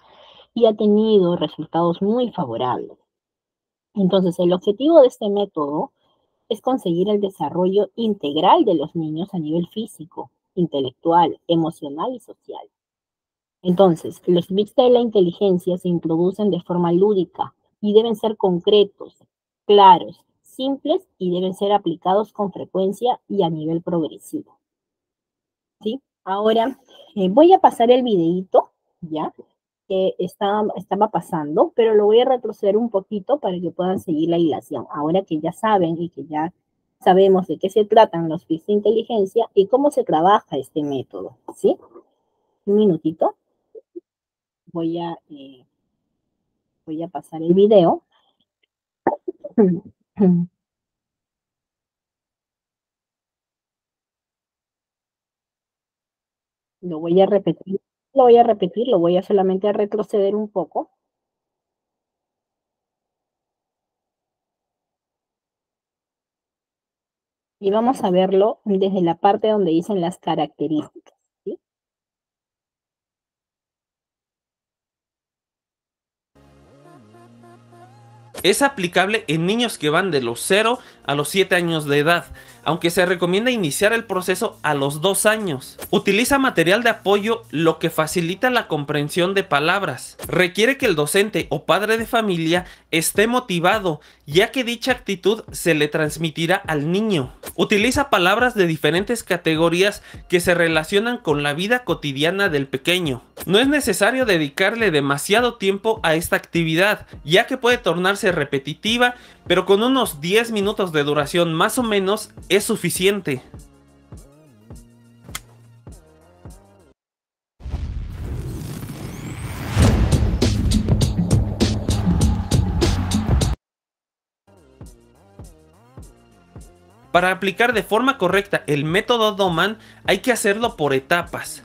y ha tenido resultados muy favorables. Entonces, el objetivo de este método es conseguir el desarrollo integral de los niños a nivel físico, intelectual, emocional y social. Entonces, los bits de la inteligencia se introducen de forma lúdica y deben ser concretos, claros, simples y deben ser aplicados con frecuencia y a nivel progresivo. ¿Sí? Ahora, voy a pasar el videíto, ¿ya? Que estaba pasando, pero lo voy a retroceder un poquito para que puedan seguir la hilación. Ahora que ya saben y que ya sabemos de qué se tratan los bits de inteligencia y cómo se trabaja este método, ¿sí? Un minutito. Voy a pasar el video. Lo voy a repetir, lo voy a solamente retroceder un poco. Y vamos a verlo desde la parte donde dicen las características, ¿sí? Es aplicable en niños que van de los 0 a los 7 años de edad, aunque se recomienda iniciar el proceso a los 2 años. Utiliza material de apoyo, lo que facilita la comprensión de palabras. Requiere que el docente o padre de familia esté motivado, ya que dicha actitud se le transmitirá al niño. Utiliza palabras de diferentes categorías que se relacionan con la vida cotidiana del pequeño. No es necesario dedicarle demasiado tiempo a esta actividad, ya que puede tornarse repetitiva, pero con unos 10 minutos de duración más o menos es suficiente. Para aplicar de forma correcta el método Doman hay que hacerlo por etapas.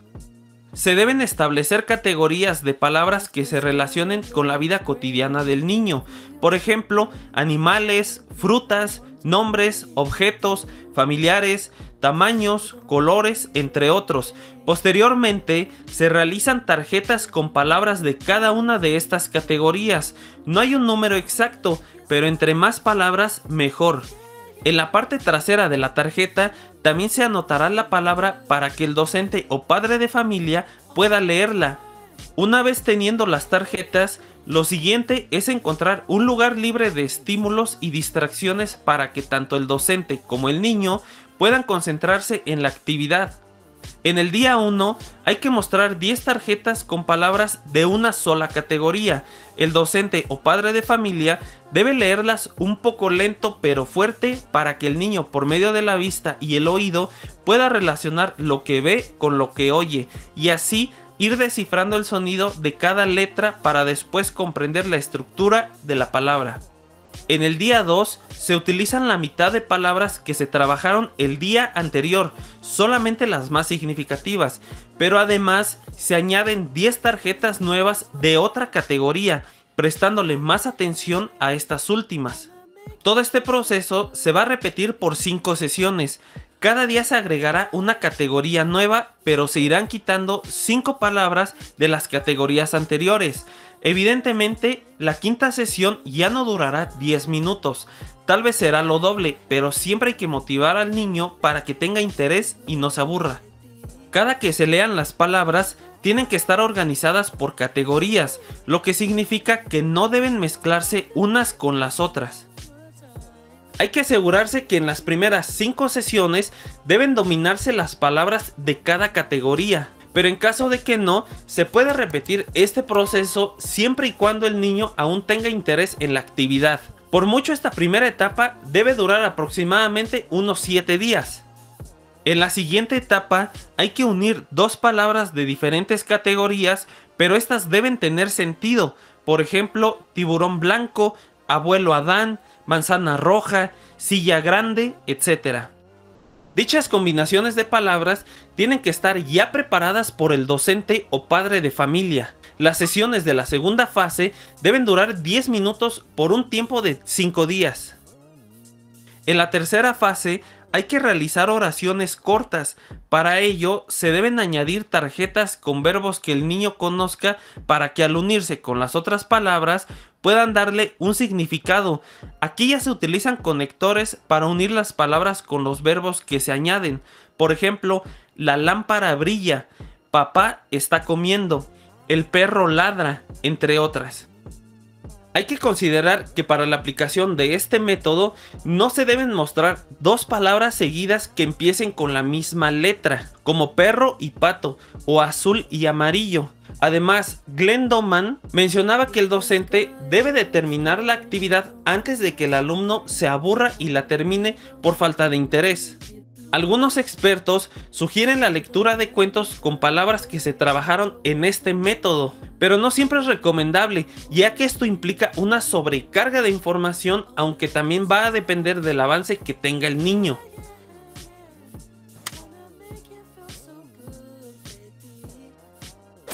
Se deben establecer categorías de palabras que se relacionen con la vida cotidiana del niño. Por ejemplo, animales, frutas, nombres, objetos, familiares, tamaños, colores, entre otros. Posteriormente, se realizan tarjetas con palabras de cada una de estas categorías. No hay un número exacto, pero entre más palabras, mejor. En la parte trasera de la tarjeta también se anotará la palabra para que el docente o padre de familia pueda leerla. Una vez teniendo las tarjetas, lo siguiente es encontrar un lugar libre de estímulos y distracciones para que tanto el docente como el niño puedan concentrarse en la actividad. En el día 1 hay que mostrar 10 tarjetas con palabras de una sola categoría. El docente o padre de familia debe leerlas un poco lento pero fuerte para que el niño, por medio de la vista y el oído, pueda relacionar lo que ve con lo que oye y así ir descifrando el sonido de cada letra para después comprender la estructura de la palabra. En el día 2 se utilizan la mitad de palabras que se trabajaron el día anterior, solamente las más significativas, pero además se añaden 10 tarjetas nuevas de otra categoría, prestándole más atención a estas últimas. Todo este proceso se va a repetir por 5 sesiones. Cada día se agregará una categoría nueva, pero se irán quitando 5 palabras de las categorías anteriores. Evidentemente, la quinta sesión ya no durará 10 minutos, tal vez será lo doble, pero siempre hay que motivar al niño para que tenga interés y no se aburra. Cada que se lean las palabras, tienen que estar organizadas por categorías, lo que significa que no deben mezclarse unas con las otras. Hay que asegurarse que en las primeras 5 sesiones deben dominarse las palabras de cada categoría. Pero en caso de que no, se puede repetir este proceso siempre y cuando el niño aún tenga interés en la actividad. Por mucho, esta primera etapa debe durar aproximadamente unos 7 días. En la siguiente etapa hay que unir dos palabras de diferentes categorías, pero estas deben tener sentido. Por ejemplo, tiburón blanco, abuelo Adán, manzana roja, silla grande, etc. Dichas combinaciones de palabras tienen que estar ya preparadas por el docente o padre de familia. Las sesiones de la segunda fase deben durar 10 minutos por un tiempo de 5 días. En la tercera fase hay que realizar oraciones cortas. Para ello se deben añadir tarjetas con verbos que el niño conozca para que al unirse con las otras palabras puedan darle un significado. Aquí ya se utilizan conectores para unir las palabras con los verbos que se añaden. Por ejemplo, la lámpara brilla, papá está comiendo, el perro ladra, entre otras. Hay que considerar que para la aplicación de este método no se deben mostrar dos palabras seguidas que empiecen con la misma letra, como perro y pato o azul y amarillo. Además, Glenn Doman mencionaba que el docente debe determinar la actividad antes de que el alumno se aburra y la termine por falta de interés. Algunos expertos sugieren la lectura de cuentos con palabras que se trabajaron en este método, pero no siempre es recomendable, ya que esto implica una sobrecarga de información, aunque también va a depender del avance que tenga el niño.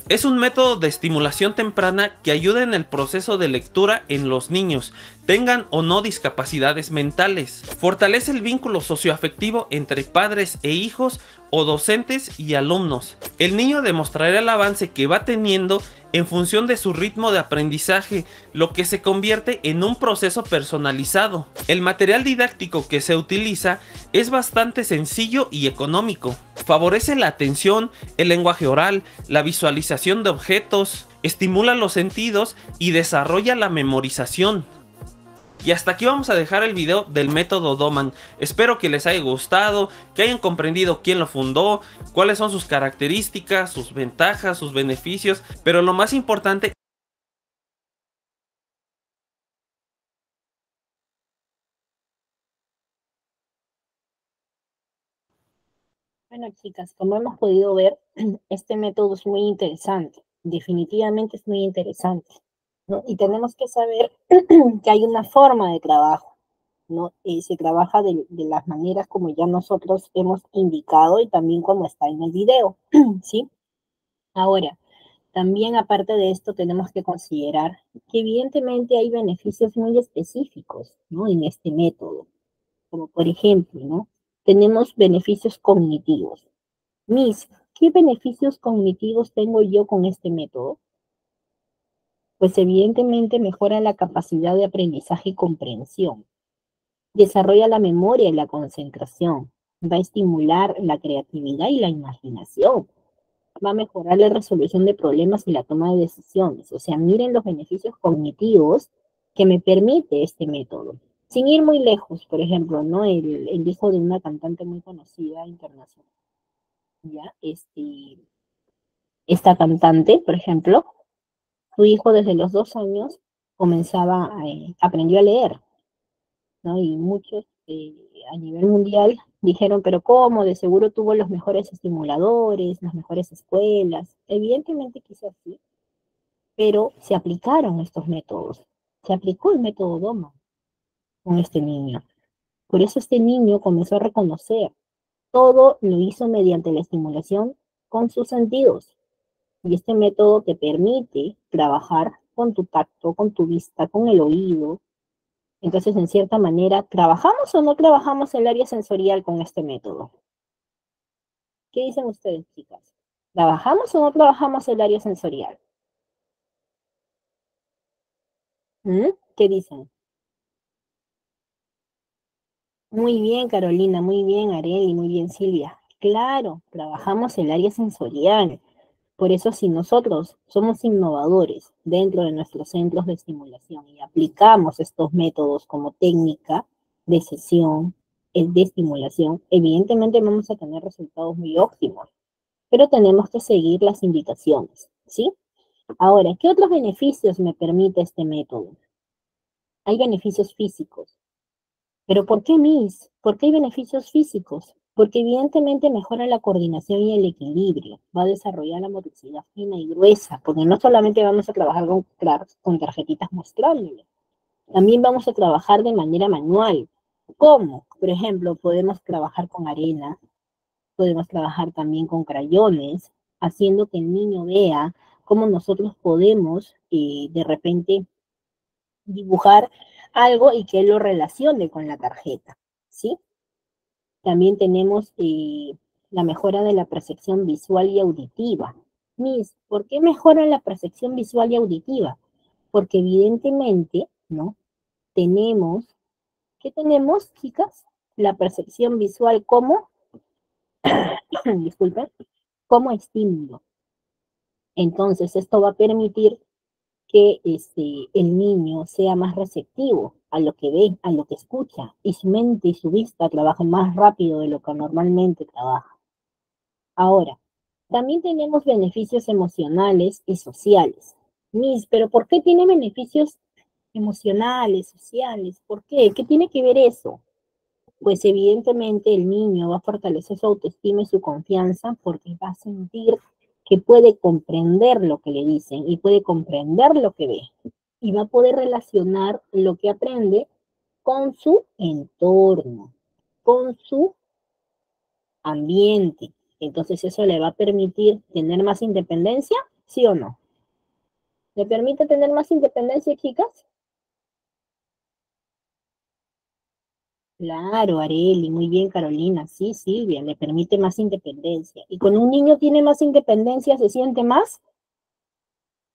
Es un método de estimulación temprana que ayuda en el proceso de lectura en los niños, tengan o no discapacidades mentales. Fortalece el vínculo socioafectivo entre padres e hijos o docentes y alumnos. El niño demostrará el avance que va teniendo en función de su ritmo de aprendizaje, lo que se convierte en un proceso personalizado. El material didáctico que se utiliza es bastante sencillo y económico. Favorece la atención, el lenguaje oral, la visualización de objetos, estimula los sentidos y desarrolla la memorización. Y hasta aquí vamos a dejar el video del método Doman. Espero que les haya gustado, que hayan comprendido quién lo fundó, cuáles son sus características, sus ventajas, sus beneficios, pero lo más importante... Bueno, chicas, como hemos podido ver, este método es muy interesante. Definitivamente es muy interesante, ¿no? Y tenemos que saber que hay una forma de trabajo, ¿no? Se trabaja de las maneras como ya nosotros hemos indicado y también como está en el video, ¿sí? Ahora, también aparte de esto tenemos que considerar que evidentemente hay beneficios muy específicos, ¿no? En este método, como por ejemplo, ¿no? Tenemos beneficios cognitivos. Miss, ¿qué beneficios cognitivos tengo yo con este método? Pues evidentemente mejora la capacidad de aprendizaje y comprensión, desarrolla la memoria y la concentración, va a estimular la creatividad y la imaginación, va a mejorar la resolución de problemas y la toma de decisiones. O sea, miren los beneficios cognitivos que me permite este método. Sin ir muy lejos, por ejemplo, ¿no? El hijo de una cantante muy conocida internacional, ¿ya? Esta cantante, por ejemplo, su hijo desde los 2 años aprendió a leer, ¿no? Y muchos a nivel mundial dijeron, pero ¿cómo? De seguro tuvo los mejores estimuladores, las mejores escuelas. Evidentemente quizás sí, pero se aplicaron estos métodos. Se aplicó el método Doman con este niño. Por eso este niño comenzó a reconocer. Todo lo hizo mediante la estimulación con sus sentidos. Y este método te permite trabajar con tu tacto, con tu vista, con el oído. Entonces, en cierta manera, ¿trabajamos o no trabajamos el área sensorial con este método? ¿Qué dicen ustedes, chicas? ¿Trabajamos o no trabajamos el área sensorial? ¿Qué dicen? Muy bien, Carolina, muy bien, Areli, muy bien, Silvia. Claro, trabajamos el área sensorial. Por eso, si nosotros somos innovadores dentro de nuestros centros de estimulación y aplicamos estos métodos como técnica de sesión, de estimulación, evidentemente vamos a tener resultados muy óptimos. pero tenemos que seguir las indicaciones, ¿sí? Ahora, ¿qué otros beneficios me permite este método? Hay beneficios físicos. ¿Pero por qué, Miss? ¿Por qué hay beneficios físicos? Porque evidentemente mejora la coordinación y el equilibrio, va a desarrollar la motricidad fina y gruesa, porque no solamente vamos a trabajar con tarjetitas mostrándole, también vamos a trabajar de manera manual. ¿Cómo? Por ejemplo, podemos trabajar con arena, podemos trabajar también con crayones, haciendo que el niño vea cómo nosotros podemos de repente dibujar algo y que él lo relacione con la tarjeta, ¿sí? También tenemos la mejora de la percepción visual y auditiva. Miss, ¿por qué mejora la percepción visual y auditiva? Porque evidentemente, ¿no? Tenemos, ¿qué tenemos, chicas? La percepción visual como, disculpen, como estímulo. Entonces, esto va a permitir que el niño sea más receptivo a lo que ve, a lo que escucha, y su mente y su vista trabajen más rápido de lo que normalmente trabaja. Ahora, también tenemos beneficios emocionales y sociales. Miss, ¿pero por qué tiene beneficios emocionales, sociales? ¿Por qué? ¿Qué tiene que ver eso? Pues evidentemente el niño va a fortalecer su autoestima y su confianza porque va a sentir que puede comprender lo que le dicen y puede comprender lo que ve. Y va a poder relacionar lo que aprende con su entorno, con su ambiente. Entonces eso le va a permitir tener más independencia, ¿sí o no? ¿Le permite tener más independencia, chicas? Claro, Areli, muy bien, Carolina. Sí, Silvia, le permite más independencia. Y cuando un niño tiene más independencia, se siente más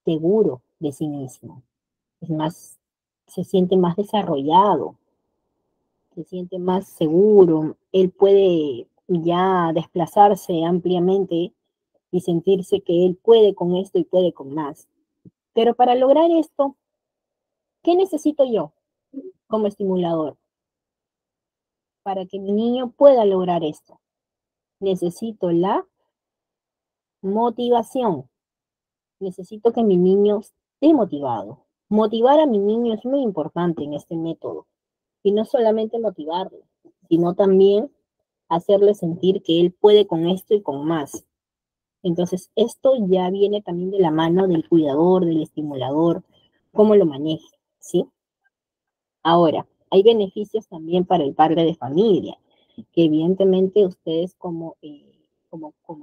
seguro de sí mismo. Es más, se siente más desarrollado, se siente más seguro. Él puede ya desplazarse ampliamente y sentirse que él puede con esto y puede con más. Pero para lograr esto, ¿qué necesito yo como estimulador? Para que mi niño pueda lograr esto, necesito la motivación. Necesito que mi niño esté motivado. Motivar a mi niño es muy importante en este método. Y no solamente motivarlo, sino también hacerle sentir que él puede con esto y con más. Entonces, esto ya viene también de la mano del cuidador, del estimulador, cómo lo maneje, ¿sí? Ahora, hay beneficios también para el padre de familia, que evidentemente ustedes como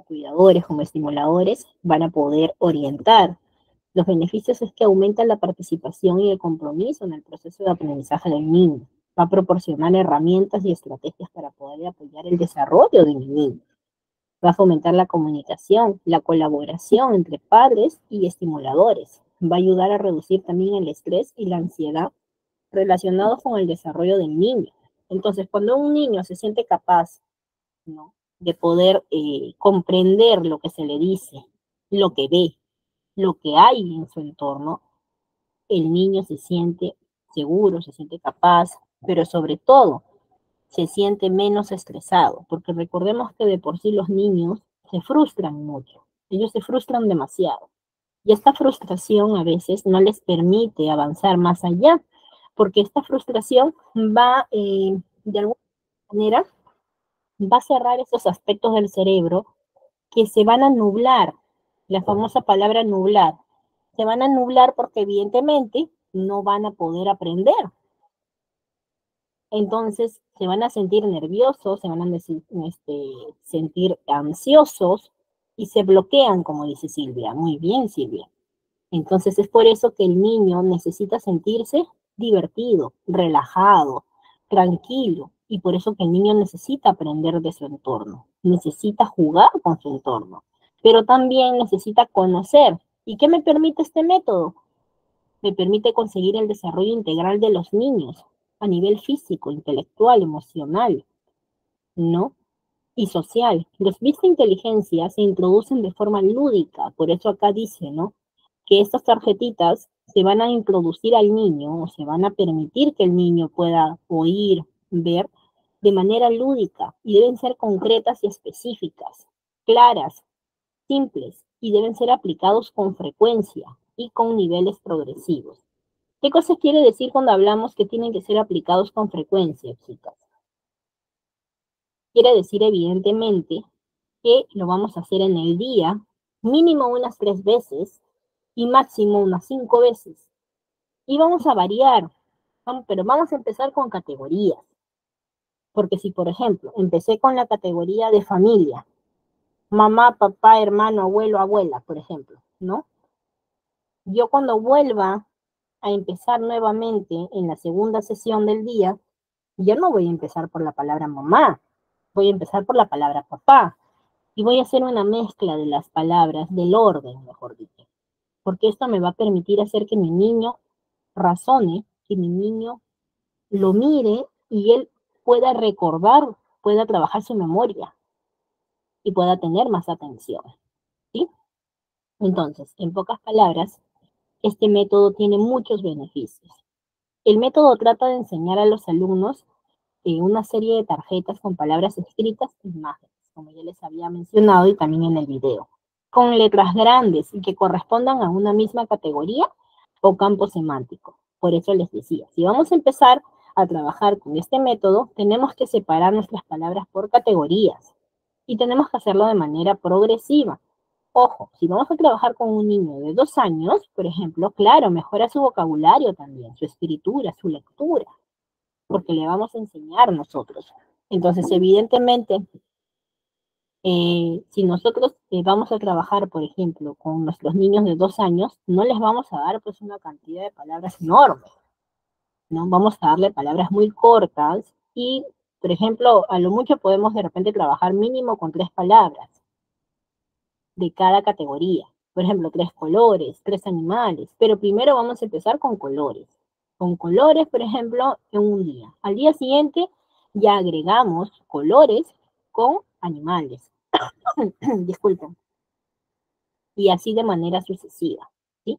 cuidadores, como estimuladores, van a poder orientar. Los beneficios es que aumenta la participación y el compromiso en el proceso de aprendizaje del niño. Va a proporcionar herramientas y estrategias para poder apoyar el desarrollo de mi niño. Va a fomentar la comunicación, la colaboración entre padres y estimuladores. Va a ayudar a reducir también el estrés y la ansiedad relacionados con el desarrollo del niño. Entonces, cuando un niño se siente capaz, ¿no?, de poder comprender lo que se le dice, lo que ve, lo que hay en su entorno, el niño se siente seguro, se siente capaz, pero sobre todo se siente menos estresado, porque recordemos que de por sí los niños se frustran mucho, ellos se frustran demasiado. Y esta frustración a veces no les permite avanzar más allá, porque esta frustración va, de alguna manera, va a cerrar esos aspectos del cerebro que se van a nublar, la famosa palabra nublar. Se van a nublar porque evidentemente no van a poder aprender. Entonces se van a sentir nerviosos, se van a sentir ansiosos y se bloquean, como dice Silvia. Muy bien, Silvia. Entonces es por eso que el niño necesita sentirse divertido, relajado, tranquilo, y por eso que el niño necesita aprender de su entorno, necesita jugar con su entorno, pero también necesita conocer. ¿Y qué me permite este método? Me permite conseguir el desarrollo integral de los niños a nivel físico, intelectual, emocional, ¿no? Y social. Los bits de inteligencia se introducen de forma lúdica, por eso acá dice, ¿no?, que estas tarjetitas se van a introducir al niño o se van a permitir que el niño pueda oír, ver de manera lúdica y deben ser concretas y específicas, claras, simples y deben ser aplicados con frecuencia y con niveles progresivos. ¿Qué cosa quiere decir cuando hablamos que tienen que ser aplicados con frecuencia, chicas? Quiere decir, evidentemente, que lo vamos a hacer en el día, mínimo unas 3 veces y máximo unas 5 veces. Y vamos a variar, pero vamos a empezar con categorías. Porque si, por ejemplo, empecé con la categoría de familia, mamá, papá, hermano, abuelo, abuela, por ejemplo, ¿no? Yo cuando vuelva a empezar nuevamente en la segunda sesión del día, ya no voy a empezar por la palabra mamá, voy a empezar por la palabra papá. Y voy a hacer una mezcla de las palabras, del orden, mejor dicho. Porque esto me va a permitir hacer que mi niño razone, que mi niño lo mire y él pueda recordar, pueda trabajar su memoria y pueda tener más atención, ¿sí? Entonces, en pocas palabras, este método tiene muchos beneficios. El método trata de enseñar a los alumnos una serie de tarjetas con palabras escritas e imágenes, como ya les había mencionado y también en el video, con letras grandes y que correspondan a una misma categoría o campo semántico. Por eso les decía, si vamos a empezar a trabajar con este método, tenemos que separar nuestras palabras por categorías y tenemos que hacerlo de manera progresiva. Ojo, si vamos a trabajar con un niño de 2 años, por ejemplo, claro, mejora su vocabulario también, su escritura, su lectura, porque le vamos a enseñar nosotros. Entonces, evidentemente, si nosotros vamos a trabajar, por ejemplo, con nuestros niños de 2 años, no les vamos a dar pues una cantidad de palabras enorme, ¿no? Vamos a darle palabras muy cortas y, por ejemplo, a lo mucho podemos de repente trabajar mínimo con 3 palabras de cada categoría. Por ejemplo, 3 colores, 3 animales, pero primero vamos a empezar con colores. Con colores, por ejemplo, en un día. Al día siguiente ya agregamos colores con animales. Disculpen. Y así de manera sucesiva, ¿sí?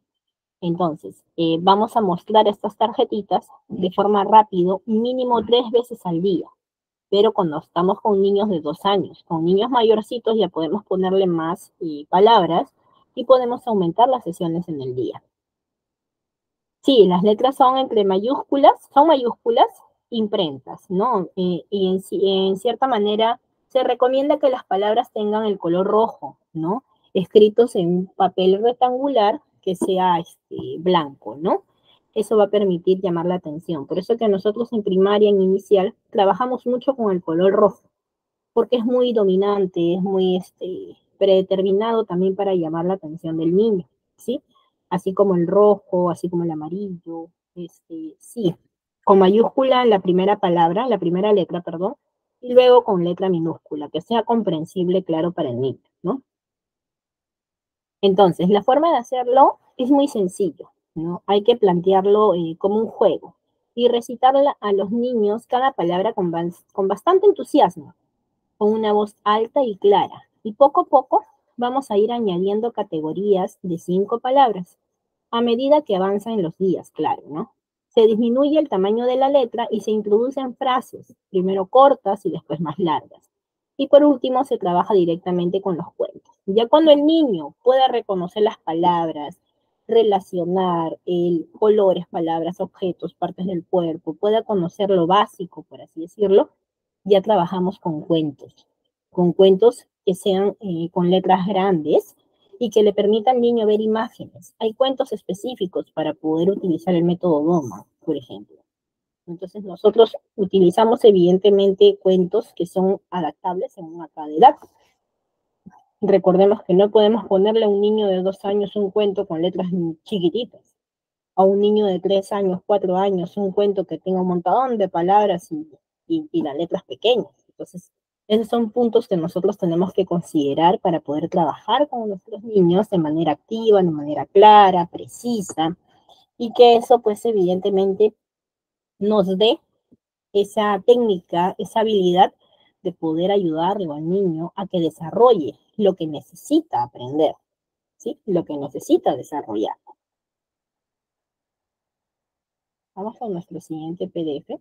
Entonces, vamos a mostrar estas tarjetitas de forma rápido, mínimo 3 veces al día. Pero cuando estamos con niños de 2 años, con niños mayorcitos ya podemos ponerle más palabras y podemos aumentar las sesiones en el día. Sí, las letras son entre mayúsculas, son mayúsculas imprentas, ¿no? Y en cierta manera se recomienda que las palabras tengan el color rojo, ¿no? Escritos en un papel rectangular que sea blanco, ¿no? Eso va a permitir llamar la atención. Por eso que nosotros en primaria, en inicial, trabajamos mucho con el color rojo, porque es muy dominante, es muy predeterminado también para llamar la atención del niño, ¿sí? Así como el rojo, así como el amarillo, sí, con mayúscula en la primera palabra, la primera letra, perdón, y luego con letra minúscula, que sea comprensible, claro, para el niño, ¿no? Entonces, la forma de hacerlo es muy sencillo, ¿no? Hay que plantearlo como un juego y recitarla a los niños cada palabra con bastante entusiasmo, con una voz alta y clara. Y poco a poco vamos a ir añadiendo categorías de 5 palabras a medida que avanzan los días, claro, ¿no? Se disminuye el tamaño de la letra y se introducen frases, primero cortas y después más largas. Y por último se trabaja directamente con los cuentos. Ya cuando el niño pueda reconocer las palabras, relacionar colores, palabras, objetos, partes del cuerpo, pueda conocer lo básico, por así decirlo, ya trabajamos con cuentos que sean con letras grandes y que le permita al niño ver imágenes. Hay cuentos específicos para poder utilizar el método Doma, por ejemplo. Entonces nosotros utilizamos evidentemente cuentos que son adaptables según a cada edad. Recordemos que no podemos ponerle a un niño de 2 años un cuento con letras chiquititas. A un niño de 3 años, 4 años, un cuento que tenga un montón de palabras y las letras pequeñas. Entonces, esos son puntos que nosotros tenemos que considerar para poder trabajar con nuestros niños de manera activa, de manera clara, precisa, y que eso, pues, evidentemente, nos dé esa técnica, esa habilidad de poder ayudarle al niño a que desarrolle lo que necesita aprender, ¿sí? Lo que necesita desarrollar. Vamos a nuestro siguiente PDF.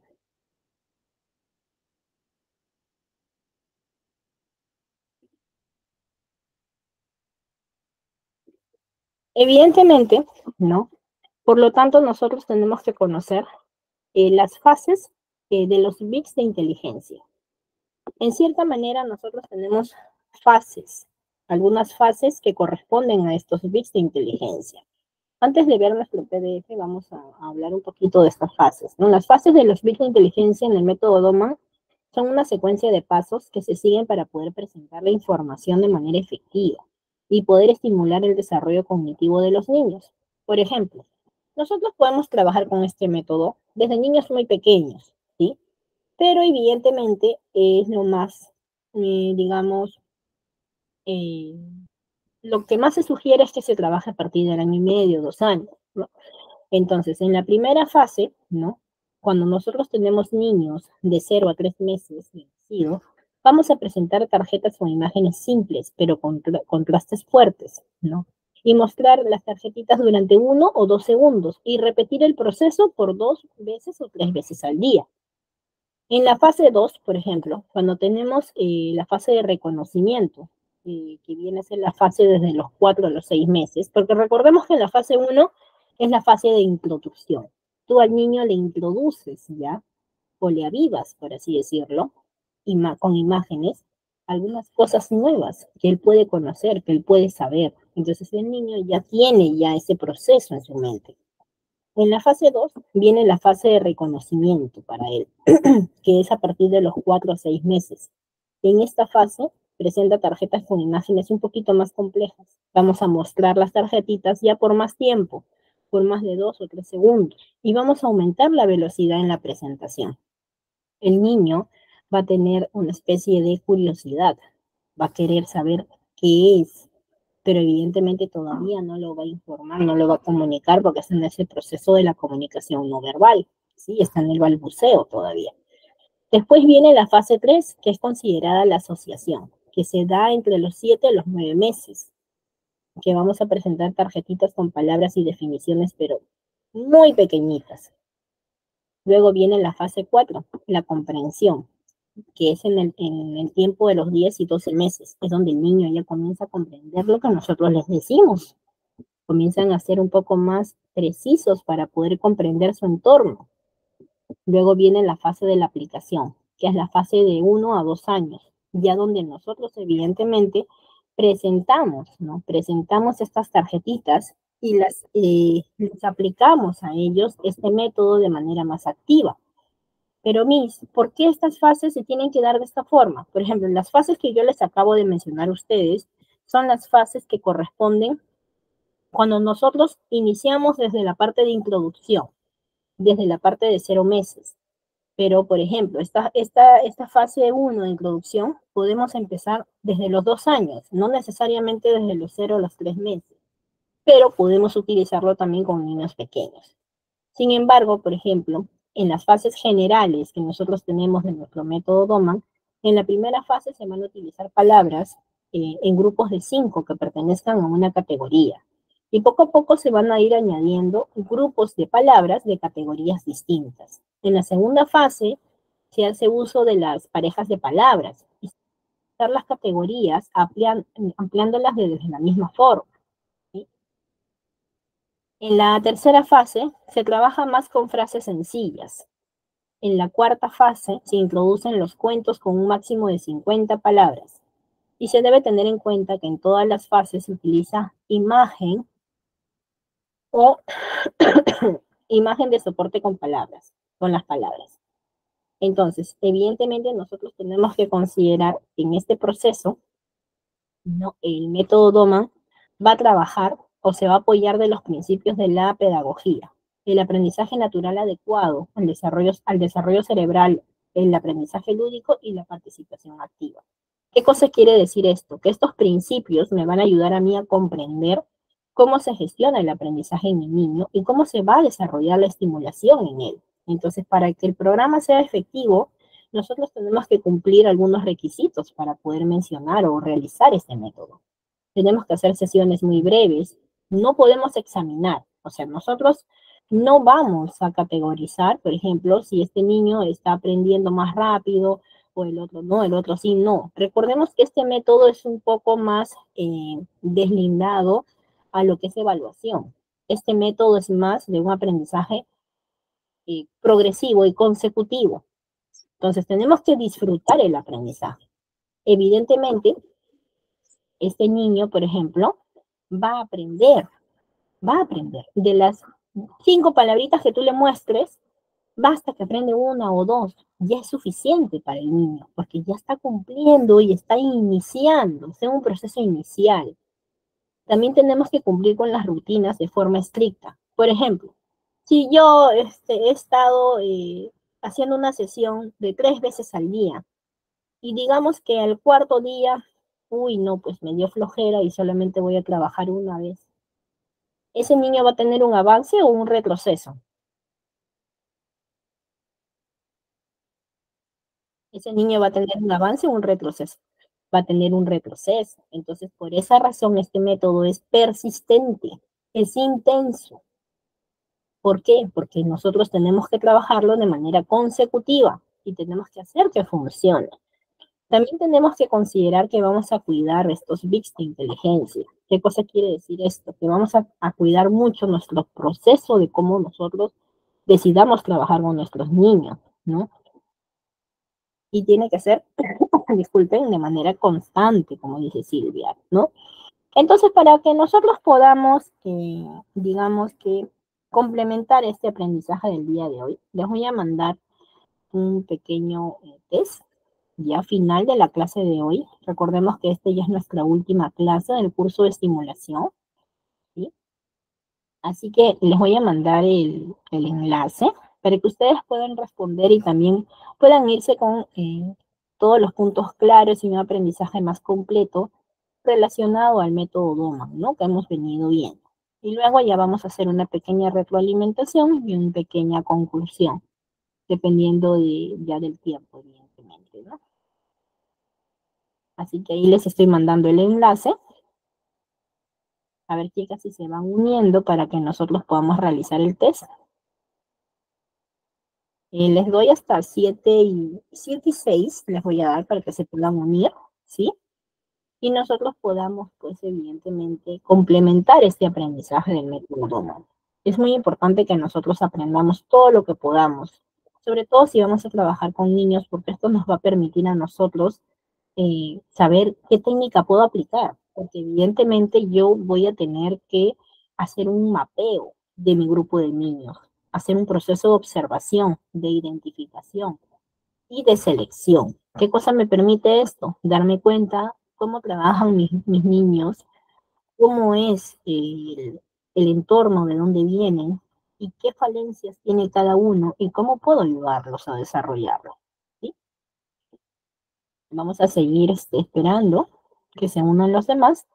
Evidentemente, ¿no? Por lo tanto, nosotros tenemos que conocer las fases de los bits de inteligencia. En cierta manera, nosotros tenemos fases, algunas fases que corresponden a estos bits de inteligencia. Antes de ver nuestro PDF, vamos a hablar un poquito de estas fases, ¿no? Las fases de los bits de inteligencia en el método Doman son una secuencia de pasos que se siguen para poder presentar la información de manera efectiva y poder estimular el desarrollo cognitivo de los niños. Por ejemplo, nosotros podemos trabajar con este método desde niños muy pequeños, ¿sí? Pero evidentemente es lo más, digamos, lo que más se sugiere es que se trabaje a partir del año y medio, 2 años, ¿no? Entonces, en la primera fase, ¿no? Cuando nosotros tenemos niños de 0 a 3 meses de nacido, vamos a presentar tarjetas con imágenes simples, pero con contrastes fuertes, ¿no? Y mostrar las tarjetitas durante 1 o 2 segundos y repetir el proceso por 2 veces o 3 veces al día. En la fase 2, por ejemplo, cuando tenemos la fase de reconocimiento, que viene a ser la fase desde los 4 a los 6 meses, porque recordemos que la fase 1 es la fase de introducción. Tú al niño le introduces ya, o le avivas, por así decirlo, con imágenes, algunas cosas nuevas que él puede conocer, que él puede saber. Entonces el niño ya tiene ya ese proceso en su mente. En la fase 2 viene la fase de reconocimiento para él, que es a partir de los 4 a 6 meses. En esta fase presenta tarjetas con imágenes un poquito más complejas. Vamos a mostrar las tarjetitas ya por más tiempo, por más de 2 o 3 segundos, y vamos a aumentar la velocidad en la presentación. El niño va a tener una especie de curiosidad, va a querer saber qué es, pero evidentemente todavía no lo va a informar, no lo va a comunicar porque está en ese proceso de la comunicación no verbal, ¿sí? Está en el balbuceo todavía. Después viene la fase 3, que es considerada la asociación, que se da entre los 7 y los 9 meses, que vamos a presentar tarjetitas con palabras y definiciones, pero muy pequeñitas. Luego viene la fase 4, la comprensión, que es en el tiempo de los 10 y 12 meses, es donde el niño ya comienza a comprender lo que nosotros les decimos, comienzan a ser un poco más precisos para poder comprender su entorno. Luego viene la fase de la aplicación, que es la fase de 1 a 2 años, ya donde nosotros evidentemente presentamos, ¿no? Presentamos estas tarjetitas y les aplicamos a ellos este método de manera más activa. Pero, Miss, ¿por qué estas fases se tienen que dar de esta forma? Por ejemplo, las fases que yo les acabo de mencionar a ustedes son las fases que corresponden cuando nosotros iniciamos desde la parte de introducción, desde la parte de 0 meses. Pero, por ejemplo, esta fase 1 de introducción podemos empezar desde los 2 años, no necesariamente desde los 0 a los 3 meses, pero podemos utilizarlo también con niños pequeños. Sin embargo, por ejemplo, en las fases generales que nosotros tenemos de nuestro método Doman, en la primera fase se van a utilizar palabras en grupos de 5 que pertenezcan a una categoría. Y poco a poco se van a ir añadiendo grupos de palabras de categorías distintas. En la segunda fase se hace uso de las parejas de palabras y las categorías ampliándolas desde la misma forma. ¿Sí? En la tercera fase se trabaja más con frases sencillas. En la cuarta fase se introducen los cuentos con un máximo de 50 palabras. Y se debe tener en cuenta que en todas las fases se utiliza imagen o imagen de soporte con palabras, con las palabras. Entonces, evidentemente nosotros tenemos que considerar que en este proceso, ¿no? El método Doman va a trabajar o se va a apoyar de los principios de la pedagogía, el aprendizaje natural adecuado, al desarrollo cerebral, el aprendizaje lúdico y la participación activa. ¿Qué cosa quiere decir esto? Que estos principios me van a ayudar a mí a comprender cómo se gestiona el aprendizaje en el niño y cómo se va a desarrollar la estimulación en él. Entonces, para que el programa sea efectivo, nosotros tenemos que cumplir algunos requisitos para poder mencionar o realizar este método. Tenemos que hacer sesiones muy breves, no podemos examinar, o sea, nosotros no vamos a categorizar, por ejemplo, si este niño está aprendiendo más rápido o el otro no, el otro sí, no. Recordemos que este método es un poco más deslindado a lo que es evaluación. Este método es más de un aprendizaje progresivo y consecutivo. Entonces, tenemos que disfrutar el aprendizaje. Evidentemente, este niño, por ejemplo, va a aprender, va a aprender. De las 5 palabritas que tú le muestres, basta que aprende una o dos. Ya es suficiente para el niño, porque ya está cumpliendo y está iniciando, es un proceso inicial. También tenemos que cumplir con las rutinas de forma estricta. Por ejemplo, si yo he estado haciendo una sesión de 3 veces al día y digamos que al cuarto día, uy, no, pues me dio flojera y solamente voy a trabajar una vez, ¿ese niño va a tener un avance o un retroceso? Ese niño va a tener un avance o un retroceso. Va a tener un retroceso. Entonces, por esa razón, este método es persistente, es intenso. ¿Por qué? Porque nosotros tenemos que trabajarlo de manera consecutiva y tenemos que hacer que funcione. También tenemos que considerar que vamos a cuidar estos bits de inteligencia. ¿Qué cosa quiere decir esto? Que vamos a cuidar mucho nuestro proceso de cómo nosotros decidamos trabajar con nuestros niños, ¿no? Y tiene que ser, disculpen, de manera constante, como dice Silvia, ¿no? Entonces, para que nosotros podamos, digamos que, complementar este aprendizaje del día de hoy, les voy a mandar un pequeño test ya final de la clase de hoy. Recordemos que esta ya es nuestra última clase del curso de estimulación, ¿sí? Así que les voy a mandar el enlace para que ustedes puedan responder y también puedan irse con todos los puntos claros y un aprendizaje más completo relacionado al método Doman, ¿no? Que hemos venido viendo. Y luego ya vamos a hacer una pequeña retroalimentación y una pequeña conclusión, dependiendo ya del tiempo, evidentemente, ¿no? Así que ahí les estoy mandando el enlace. A ver, chicas, si se van uniendo para que nosotros podamos realizar el test. Les doy hasta 7 y 6, les voy a dar para que se puedan unir, ¿sí? Y nosotros podamos, pues, evidentemente, complementar este aprendizaje del método Doman. Es muy importante que nosotros aprendamos todo lo que podamos, sobre todo si vamos a trabajar con niños, porque esto nos va a permitir a nosotros saber qué técnica puedo aplicar, porque evidentemente yo voy a tener que hacer un mapeo de mi grupo de niños, hacer un proceso de observación, de identificación y de selección. ¿Qué cosa me permite esto? Darme cuenta cómo trabajan mis niños, cómo es el entorno de dónde vienen y qué falencias tiene cada uno y cómo puedo ayudarlos a desarrollarlo. ¿Sí? Vamos a seguir esperando que se unan los demás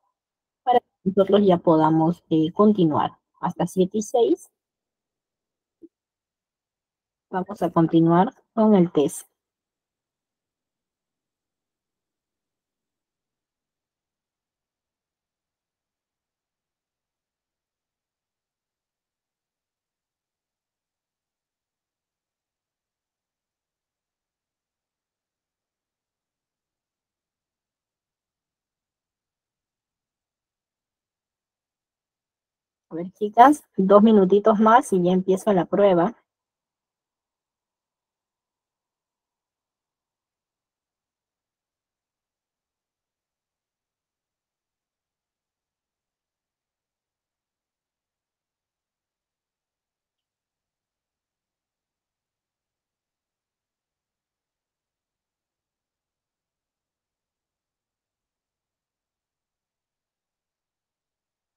para que nosotros ya podamos continuar. Hasta 7 y 6 vamos a continuar con el test. A ver, chicas, 2 minutitos más y ya empiezo la prueba.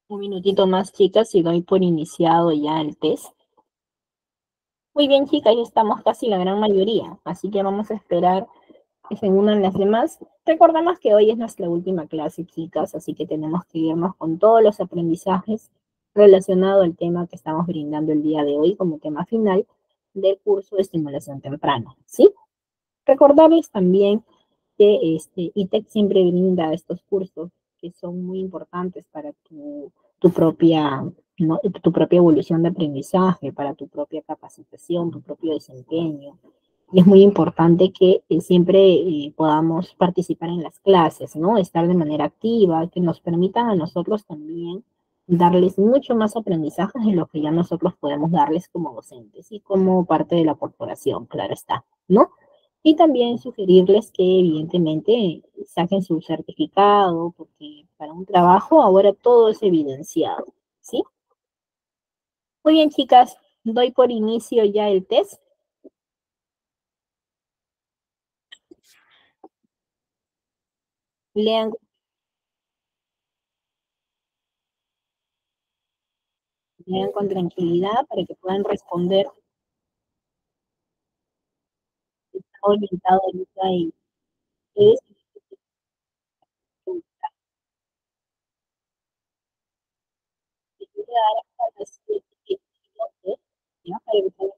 Un minutito más, chicas, y doy por iniciado ya el test. Muy bien, chicas, ya estamos casi la gran mayoría, así que vamos a esperar que se unan las demás. Recordamos que hoy es nuestra última clase, chicas, así que tenemos que irnos con todos los aprendizajes relacionados al tema que estamos brindando el día de hoy como tema final del curso de estimulación temprana, ¿sí? Recordarles también que ITEC siempre brinda estos cursos que son muy importantes para tu propia, ¿no? Tu propia evolución de aprendizaje, para tu propia capacitación, tu propio desempeño. Y es muy importante que siempre podamos participar en las clases, ¿no? Estar de manera activa, que nos permitan a nosotros también darles mucho más aprendizaje de lo que ya nosotros podemos darles como docentes y como parte de la corporación, claro está, ¿no? Y también sugerirles que evidentemente saquen su certificado, porque para un trabajo ahora todo es evidenciado, ¿sí? Muy bien, chicas, doy por inicio ya el test. Lean, lean con tranquilidad para que puedan responder. Está orientado ahorita en qué es hasta las 7:12, ¿ya? Para evitar la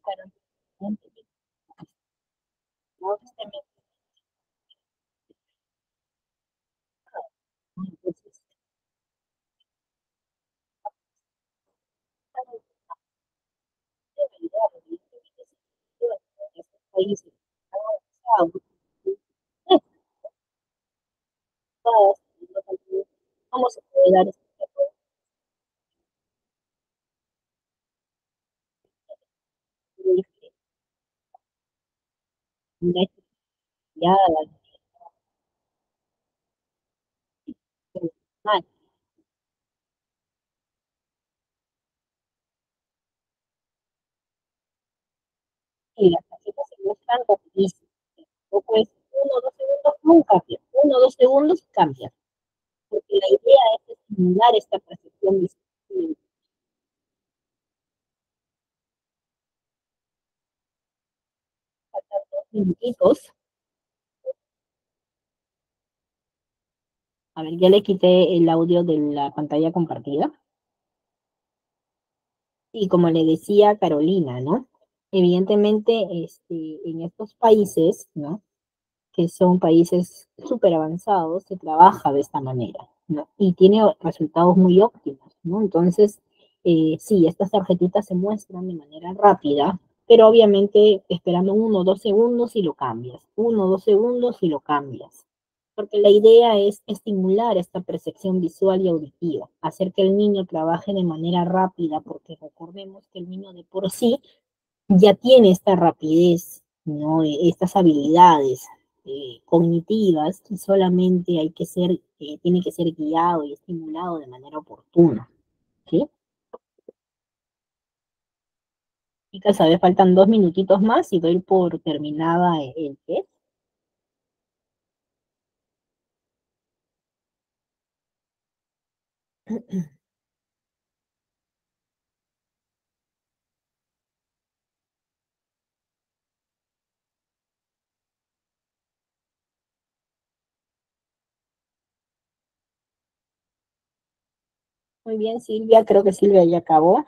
para no se me entonces, debería evidentemente en estos países avanzados, cómo se puede dar este tipo de una estudiada mal. Y las tarjetas se muestran rapidísimo. Tampoco es 1 o 2 segundos, nunca cambia. 1 o 2 segundos cambia. Porque la idea es estimular esta percepción visual. Faltan 2 minutitos. A ver, ya le quité el audio de la pantalla compartida. Y como le decía Carolina, ¿no? Evidentemente, en estos países, ¿no? Que son países súper avanzados, se trabaja de esta manera, ¿no? Y tiene resultados muy óptimos, ¿no? Entonces, sí, estas tarjetitas se muestran de manera rápida, pero obviamente esperando 1 o 2 segundos y lo cambias, 1 o 2 segundos y lo cambias. Porque la idea es estimular esta percepción visual y auditiva, hacer que el niño trabaje de manera rápida, porque recordemos que el niño de por sí ya tiene esta rapidez, ¿no? Estas habilidades cognitivas y solamente tiene que ser guiado y estimulado de manera oportuna, ¿sí? Chicas, a ver, faltan 2 minutitos más y doy por terminada el test. Muy bien, Silvia, creo que Silvia ya acabó.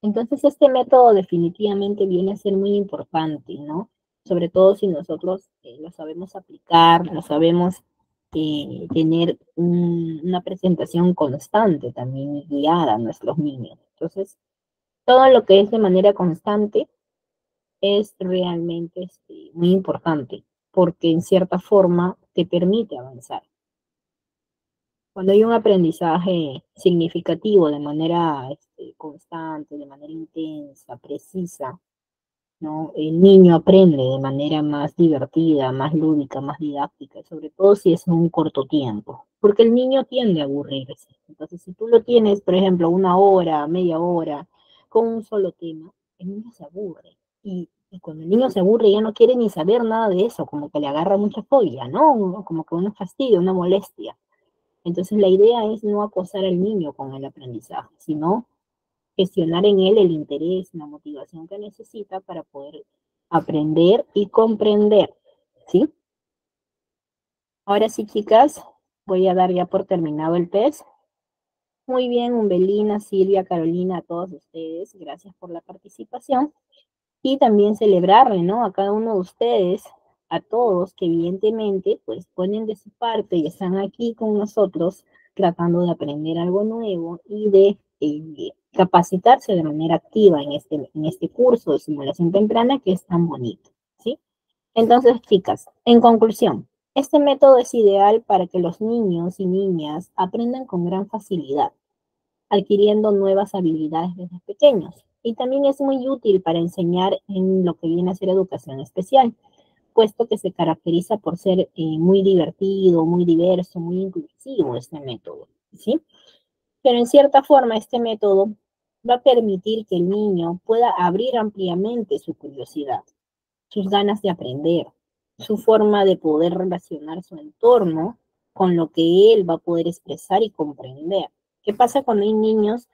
Entonces, este método definitivamente viene a ser muy importante, ¿no? Sobre todo si nosotros lo sabemos aplicar, lo sabemos tener una presentación constante también y guiada a nuestros niños. Entonces, todo lo que es de manera constante es realmente muy importante, porque en cierta forma te permite avanzar. Cuando hay un aprendizaje significativo de manera constante, de manera intensa, precisa, ¿no? El niño aprende de manera más divertida, más lúdica, más didáctica, sobre todo si es en un corto tiempo, porque el niño tiende a aburrirse. Entonces, si tú lo tienes, por ejemplo, 1 hora, media hora, con un solo tema, el niño se aburre. Y cuando el niño se aburre ya no quiere ni saber nada de eso, como que le agarra mucha fobia, ¿no? Como que un fastidio, una molestia. Entonces, la idea es no acosar al niño con el aprendizaje, sino gestionar en él el interés, la motivación que necesita para poder aprender y comprender, ¿sí? Ahora sí, chicas, voy a dar ya por terminado el test. Muy bien, Umbelina, Silvia, Carolina, a todos ustedes, gracias por la participación. Y también celebrarle, ¿no? A cada uno de ustedes, a todos que evidentemente pues ponen de su parte y están aquí con nosotros tratando de aprender algo nuevo y de capacitarse de manera activa en este curso de simulación temprana que es tan bonito, ¿sí? Entonces, chicas, en conclusión, este método es ideal para que los niños y niñas aprendan con gran facilidad adquiriendo nuevas habilidades desde pequeños. Y también es muy útil para enseñar en lo que viene a ser educación especial, puesto que se caracteriza por ser muy divertido, muy diverso, muy inclusivo este método, ¿sí? Pero en cierta forma este método va a permitir que el niño pueda abrir ampliamente su curiosidad, sus ganas de aprender, su forma de poder relacionar su entorno con lo que él va a poder expresar y comprender. ¿Qué pasa cuando hay niños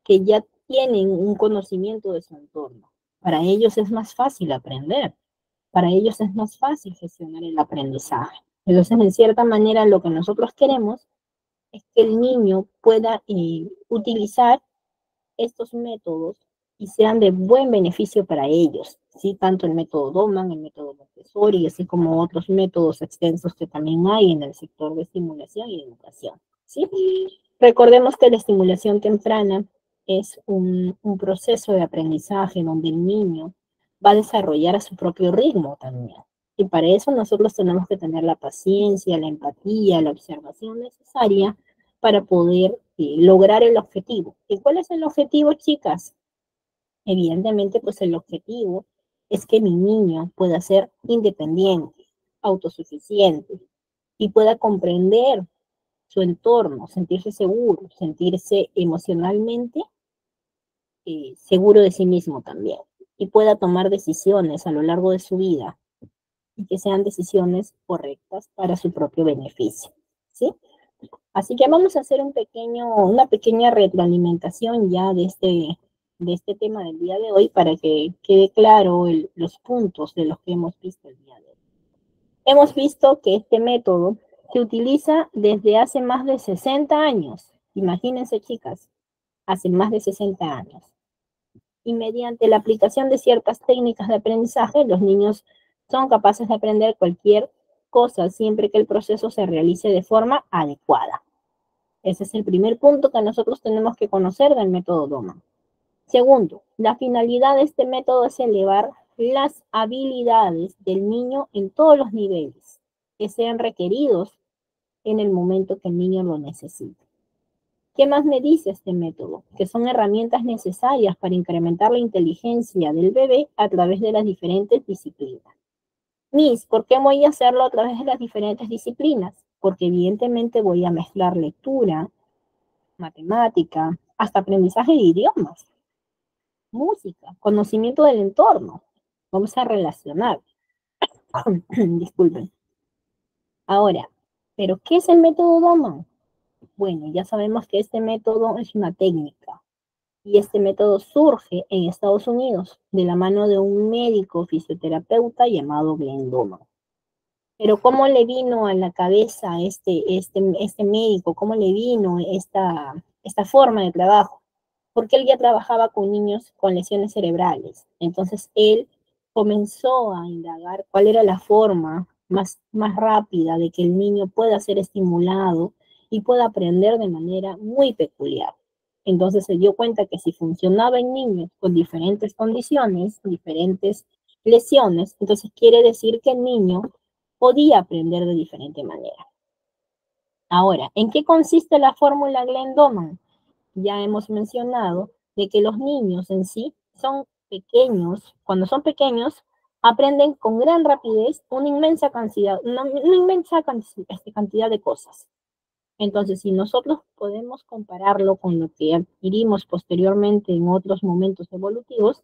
que ya tienen un conocimiento de su entorno? Para ellos es más fácil aprender, para ellos es más fácil gestionar el aprendizaje. Entonces, en cierta manera, lo que nosotros queremos es que el niño pueda utilizar estos métodos y sean de buen beneficio para ellos, ¿sí? Tanto el método Doman, el método Montessori, así como otros métodos extensos que también hay en el sector de estimulación y educación, ¿sí? Recordemos que la estimulación temprana es un proceso de aprendizaje donde el niño va a desarrollar a su propio ritmo también. Y para eso nosotros tenemos que tener la paciencia, la empatía, la observación necesaria para poder lograr el objetivo. ¿Y cuál es el objetivo, chicas? Evidentemente, pues el objetivo es que mi niño pueda ser independiente, autosuficiente y pueda comprender su entorno, sentirse seguro, sentirse emocionalmente seguro de sí mismo también y pueda tomar decisiones a lo largo de su vida y que sean decisiones correctas para su propio beneficio, ¿sí? Así que vamos a hacer una pequeña retroalimentación ya de este tema del día de hoy para que quede claro los puntos de los que hemos visto el día de hoy. Hemos visto que este método se utiliza desde hace más de 60 años. Imagínense, chicas, hace más de 60 años. Y mediante la aplicación de ciertas técnicas de aprendizaje, los niños son capaces de aprender cualquier cosa siempre que el proceso se realice de forma adecuada. Ese es el primer punto que nosotros tenemos que conocer del método Doman. Segundo, la finalidad de este método es elevar las habilidades del niño en todos los niveles que sean requeridos en el momento que el niño lo necesite. ¿Qué más me dice este método? Que son herramientas necesarias para incrementar la inteligencia del bebé a través de las diferentes disciplinas. Miss, ¿por qué voy a hacerlo a través de las diferentes disciplinas? Porque evidentemente voy a mezclar lectura, matemática, hasta aprendizaje de idiomas, música, conocimiento del entorno. Vamos a relacionar. Disculpen. Ahora, ¿pero qué es el método Doman? Bueno, ya sabemos que este método es una técnica y este método surge en Estados Unidos de la mano de un médico fisioterapeuta llamado Glenn Doman. Pero ¿cómo le vino a la cabeza a este médico? ¿Cómo le vino esta forma de trabajo? Porque él ya trabajaba con niños con lesiones cerebrales. Entonces él comenzó a indagar cuál era la forma más rápida de que el niño pueda ser estimulado y pueda aprender de manera muy peculiar. Entonces se dio cuenta que si funcionaba en niños con diferentes condiciones, diferentes lesiones, entonces quiere decir que el niño podía aprender de diferente manera. Ahora, ¿en qué consiste la fórmula Glenn Doman? Ya hemos mencionado de que los niños en sí son pequeños, cuando son pequeños, aprenden con gran rapidez una inmensa cantidad de cosas. Entonces, si nosotros podemos compararlo con lo que adquirimos posteriormente en otros momentos evolutivos,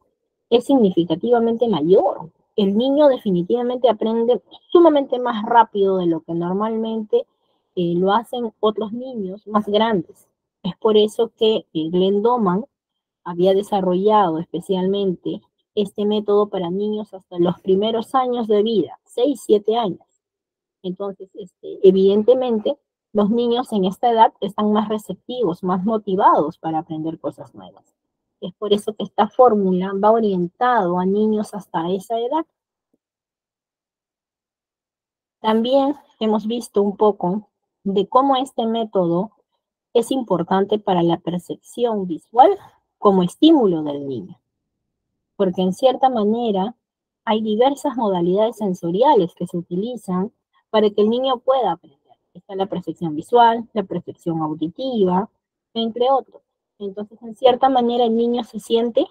es significativamente mayor. El niño definitivamente aprende sumamente más rápido de lo que normalmente lo hacen otros niños más grandes. Es por eso que Glenn Doman había desarrollado especialmente este método para niños hasta los primeros años de vida, 6, 7 años. Entonces, evidentemente, los niños en esta edad están más receptivos, más motivados para aprender cosas nuevas. Es por eso que esta fórmula va orientado a niños hasta esa edad. También hemos visto un poco de cómo este método es importante para la percepción visual como estímulo del niño. Porque en cierta manera hay diversas modalidades sensoriales que se utilizan para que el niño pueda aprender. Está la percepción visual, la percepción auditiva, entre otros. Entonces, en cierta manera, el niño se siente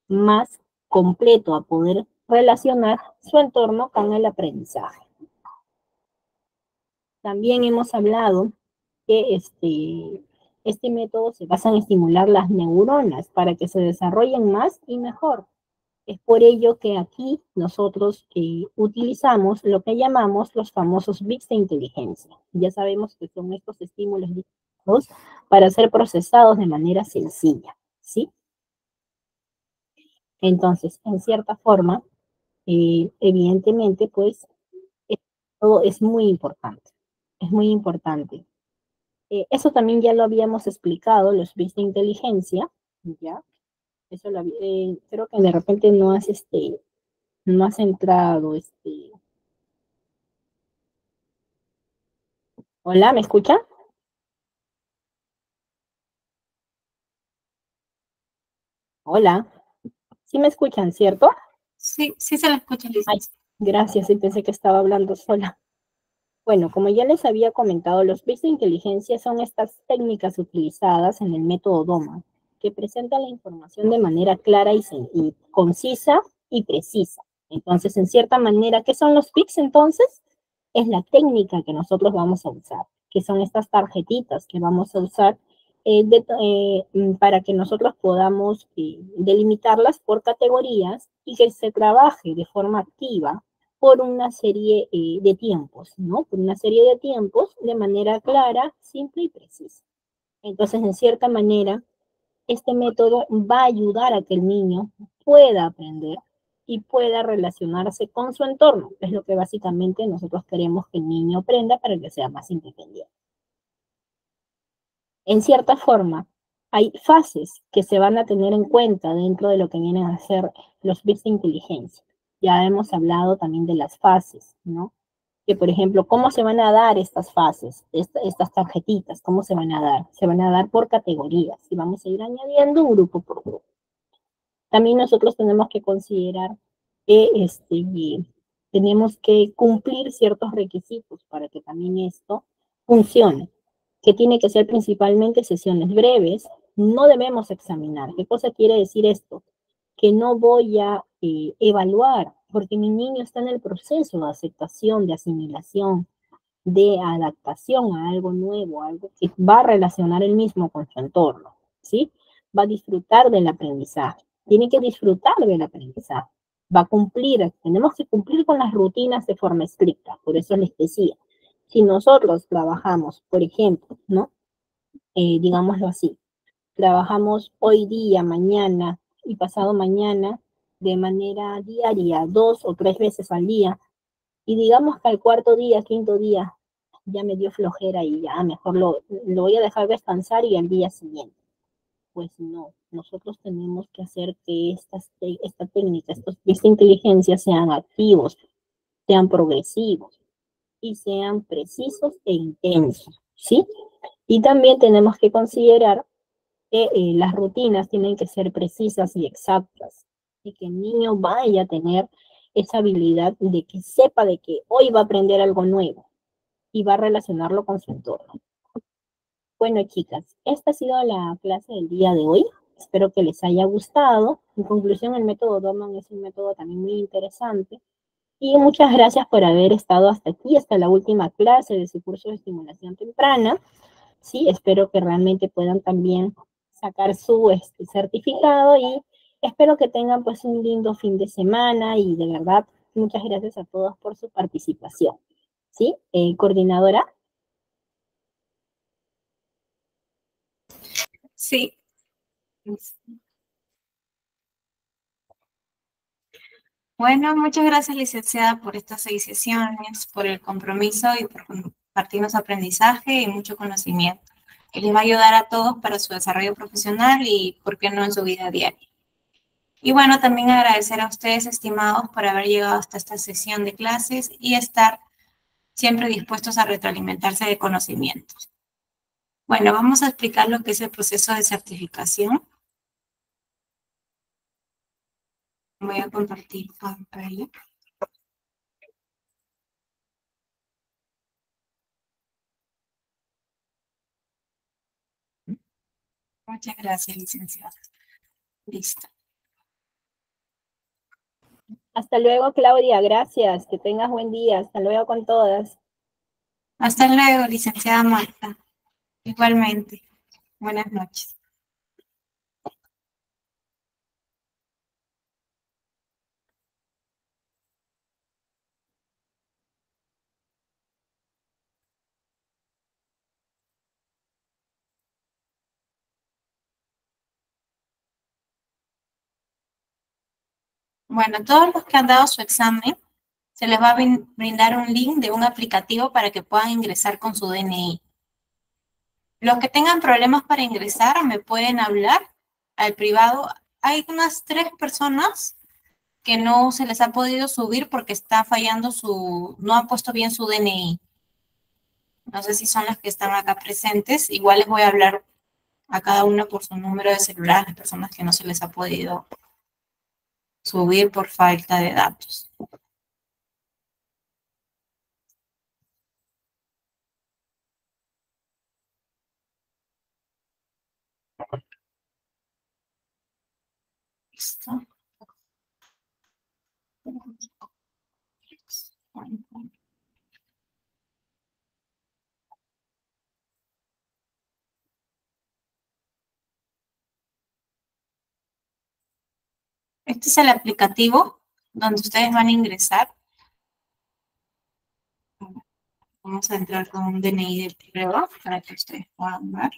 más completo a poder relacionar su entorno con el aprendizaje. También hemos hablado que este método se basa en estimular las neuronas para que se desarrollen más y mejor. Es por ello que aquí nosotros utilizamos lo que llamamos los famosos bits de inteligencia. Ya sabemos que son estos estímulos para ser procesados de manera sencilla, ¿sí? Entonces, en cierta forma, evidentemente, pues, todo es muy importante. Es muy importante. Eso también ya lo habíamos explicado, los bits de inteligencia, ¿ya? Eso creo que de repente no has entrado, Hola, ¿me escucha? Hola. ¿Sí me escuchan, cierto? Sí, sí se la escucha, Ay, licencia. gracias, y pensé que estaba hablando sola. Bueno, como ya les había comentado, los bits de inteligencia son estas técnicas utilizadas en el método DOMA, que presentan la información de manera clara y concisa y precisa. Entonces, en cierta manera, ¿qué son los bits entonces? Es la técnica que nosotros vamos a usar, que son estas tarjetitas que vamos a usar para que nosotros podamos delimitarlas por categorías y que se trabaje de forma activa por una serie de tiempos, ¿no? Por una serie de tiempos de manera clara, simple y precisa. Entonces, en cierta manera, este método va a ayudar a que el niño pueda aprender y pueda relacionarse con su entorno. Es lo que básicamente nosotros queremos que el niño aprenda para que sea más independiente. En cierta forma, hay fases que se van a tener en cuenta dentro de lo que vienen a ser los bits de inteligencia. Ya hemos hablado también de las fases, ¿no? Que, por ejemplo, ¿cómo se van a dar estas fases, estas tarjetitas? ¿Cómo se van a dar? Se van a dar por categorías y vamos a ir añadiendo grupo por grupo. También nosotros tenemos que considerar que tenemos que cumplir ciertos requisitos para que también esto funciona, que tiene que ser principalmente sesiones breves, no debemos examinar. ¿Qué cosa quiere decir esto? Que no voy a evaluar, porque mi niño está en el proceso de aceptación, de asimilación, de adaptación a algo nuevo, algo que va a relacionar él mismo con su entorno, ¿sí? Va a disfrutar del aprendizaje, tiene que disfrutar del aprendizaje, va a cumplir, tenemos que cumplir con las rutinas de forma estricta, por eso les decía, si nosotros trabajamos, por ejemplo, ¿no? Digámoslo así, trabajamos hoy día, mañana y pasado mañana de manera diaria, 2 o 3 veces al día, y digamos que al cuarto día, quinto día, ya me dio flojera y ya mejor lo voy a dejar descansar y al día siguiente. Pues no, nosotros tenemos que hacer que esta técnica, esta inteligencia sean activos, sean progresivos y sean precisos e intensos, ¿sí? Y también tenemos que considerar que las rutinas tienen que ser precisas y exactas y que el niño vaya a tener esa habilidad de que sepa de que hoy va a aprender algo nuevo y va a relacionarlo con su entorno. Bueno, chicas, esta ha sido la clase del día de hoy. Espero que les haya gustado. En conclusión, el método Doman es un método también muy interesante. Y muchas gracias por haber estado hasta aquí, hasta la última clase de su curso de estimulación temprana. Sí, espero que realmente puedan también sacar su certificado y espero que tengan pues un lindo fin de semana y de verdad muchas gracias a todos por su participación. ¿Sí? Coordinadora. Sí. Bueno, muchas gracias, licenciada, por estas 6 sesiones, por el compromiso y por compartirnos aprendizaje y mucho conocimiento, que les va a ayudar a todos para su desarrollo profesional y, por qué no, en su vida diaria. Y bueno, también agradecer a ustedes, estimados, por haber llegado hasta esta sesión de clases y estar siempre dispuestos a retroalimentarse de conocimientos. Bueno, vamos a explicar lo que es el proceso de certificación. Voy a compartir pantalla. Muchas gracias, licenciada. Listo. Hasta luego, Claudia. Gracias. Que tengas buen día. Hasta luego con todas. Hasta luego, licenciada Marta. Igualmente. Buenas noches. Bueno, todos los que han dado su examen, se les va a brindar un link de un aplicativo para que puedan ingresar con su DNI. Los que tengan problemas para ingresar me pueden hablar al privado. Hay unas 3 personas que no se les ha podido subir porque está fallando no han puesto bien su DNI. No sé si son las que están acá presentes. Igual les voy a hablar a cada una por su número de celular, las personas que no se les ha podido subir por falta de datos. Listo. Este es el aplicativo donde ustedes van a ingresar. Vamos a entrar con un DNI de prueba para que ustedes puedan ver.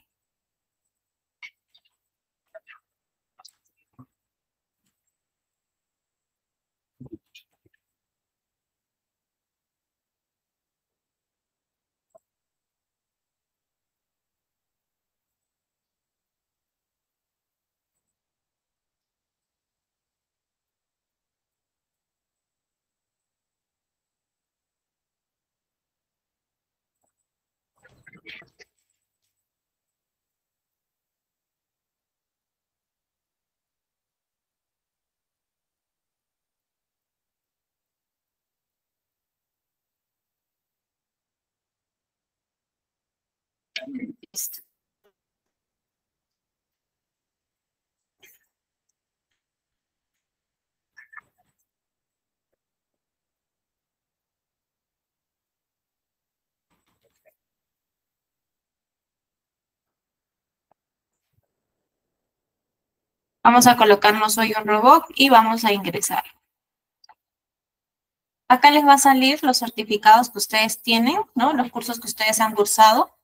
Listo. Vamos a colocarnos hoy un robot y vamos a ingresar. Acá les va a salir los certificados que ustedes tienen, ¿no? Los cursos que ustedes han cursado.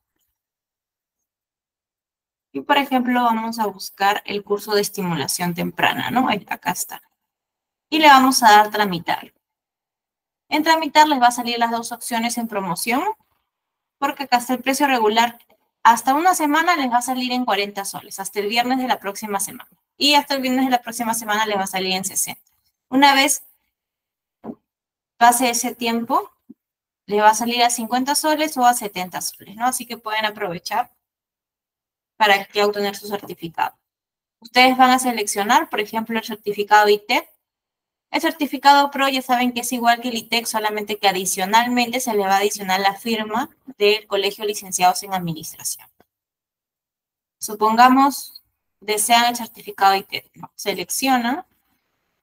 Y, por ejemplo, vamos a buscar el curso de estimulación temprana, ¿no? Acá está. Y le vamos a dar tramitar. En tramitar les va a salir las dos opciones en promoción, porque acá está el precio regular. Hasta una semana les va a salir en 40 soles, hasta el viernes de la próxima semana. Y hasta el viernes de la próxima semana les va a salir en 60. Una vez pase ese tiempo, le va a salir a 50 soles o a 70 soles, ¿no? Así que pueden aprovechar para que obtener su certificado. Ustedes van a seleccionar, por ejemplo, el certificado ITEC. El certificado PRO ya saben que es igual que el ITEC, solamente que adicionalmente se le va a adicionar la firma del Colegio de Licenciados en Administración. Supongamos, desean el certificado ITEC, ¿no? Seleccionan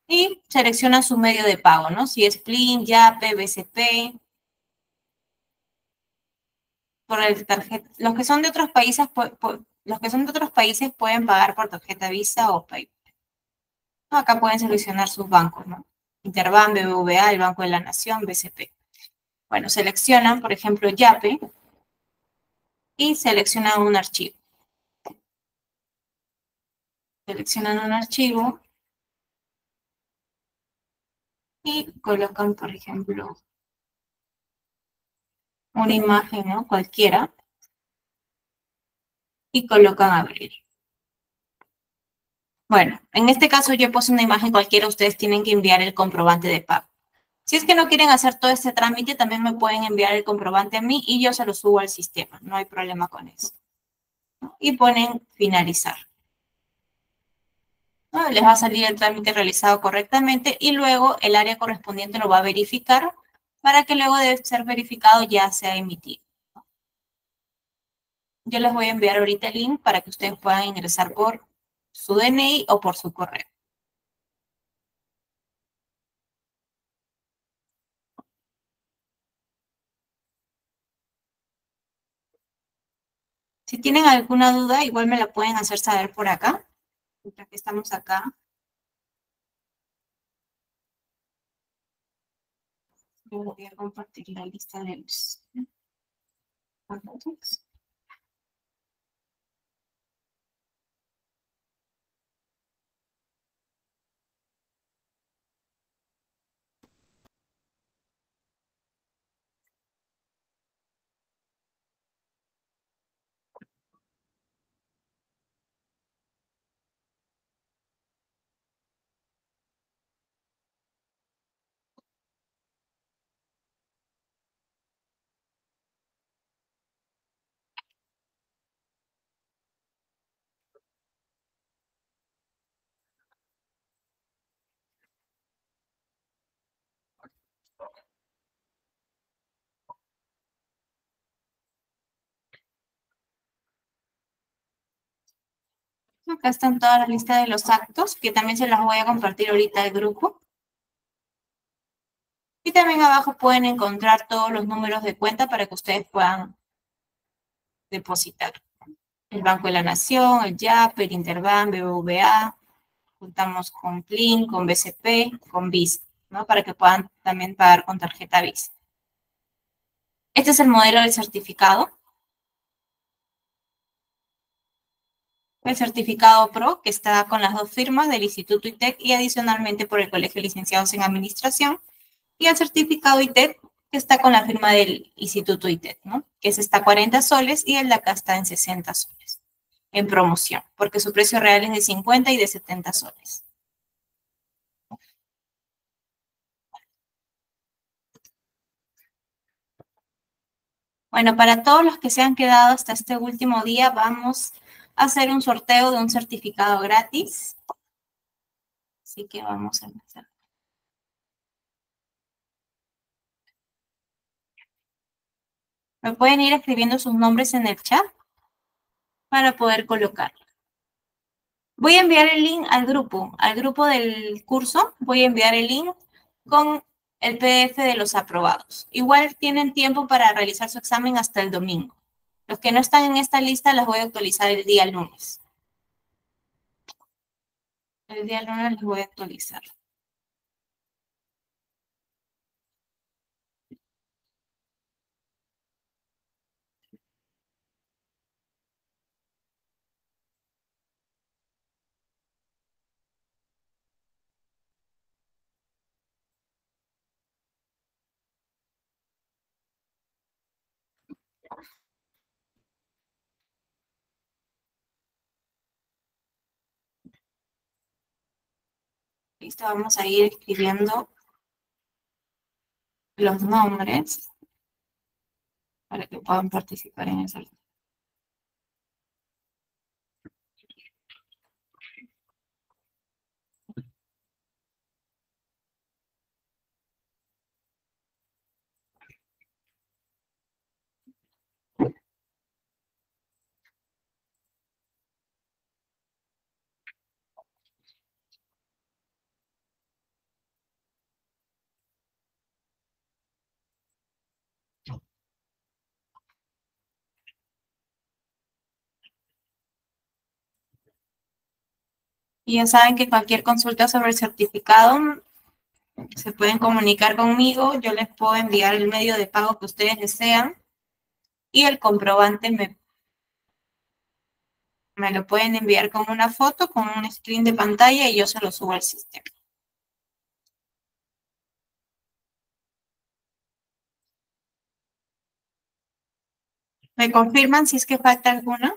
y seleccionan su medio de pago, ¿no? Si es Plin, Yape, BCP. Por el tarjeta. Los que son de otros países, pueden pagar por tarjeta Visa o PayPal. Acá pueden seleccionar sus bancos, ¿no? Interbank, BBVA, el Banco de la Nación, BCP. Bueno, seleccionan, por ejemplo, Yape y seleccionan un archivo. Seleccionan un archivo y colocan, por ejemplo, una imagen, ¿no? Cualquiera. Y colocan abrir. Bueno, en este caso yo puse una imagen cualquiera, ustedes tienen que enviar el comprobante de pago. Si es que no quieren hacer todo este trámite, también me pueden enviar el comprobante a mí y yo se lo subo al sistema. No hay problema con eso. Y ponen finalizar. ¿No? Les va a salir el trámite realizado correctamente y luego el área correspondiente lo va a verificar para que luego de ser verificado ya sea emitido. Yo les voy a enviar ahorita el link para que ustedes puedan ingresar por su DNI o por su correo. Si tienen alguna duda, igual me la pueden hacer saber por acá, mientras que estamos acá. Yo voy a compartir la lista de los datos. Acá están todas las listas de los actos, que también se las voy a compartir ahorita al grupo. Y también abajo pueden encontrar todos los números de cuenta para que ustedes puedan depositar. El Banco de la Nación, el YAP, el Interbank, BBVA, juntamos con Plin, con BCP, con Visa, ¿no? Para que puedan también pagar con tarjeta Visa. Este es el modelo del certificado. El certificado PRO, que está con las dos firmas del Instituto ITEC y adicionalmente por el Colegio de Licenciados en Administración. Y el certificado ITEC, que está con la firma del Instituto ITEC, ¿no? Que ese está a 40 soles y el de acá está en 60 soles. En promoción, porque su precio real es de 50 y de 70 soles. Bueno, para todos los que se han quedado hasta este último día, vamos a hacer un sorteo de un certificado gratis. Así que vamos a empezar. ¿Me pueden ir escribiendo sus nombres en el chat? para poder colocarlo. Voy a enviar el link al grupo del curso, voy a enviar el link con el PDF de los aprobados. Igual tienen tiempo para realizar su examen hasta el domingo. Los que no están en esta lista las voy a actualizar el día lunes. El día lunes les voy a actualizar. Listo, vamos a ir escribiendo los nombres para que puedan participar en el sorteo. Y ya saben que cualquier consulta sobre el certificado se pueden comunicar conmigo. Yo les puedo enviar el medio de pago que ustedes desean y el comprobante me lo pueden enviar con una foto, con un screen de pantalla y yo se lo subo al sistema. ¿Me confirman si es que falta alguna?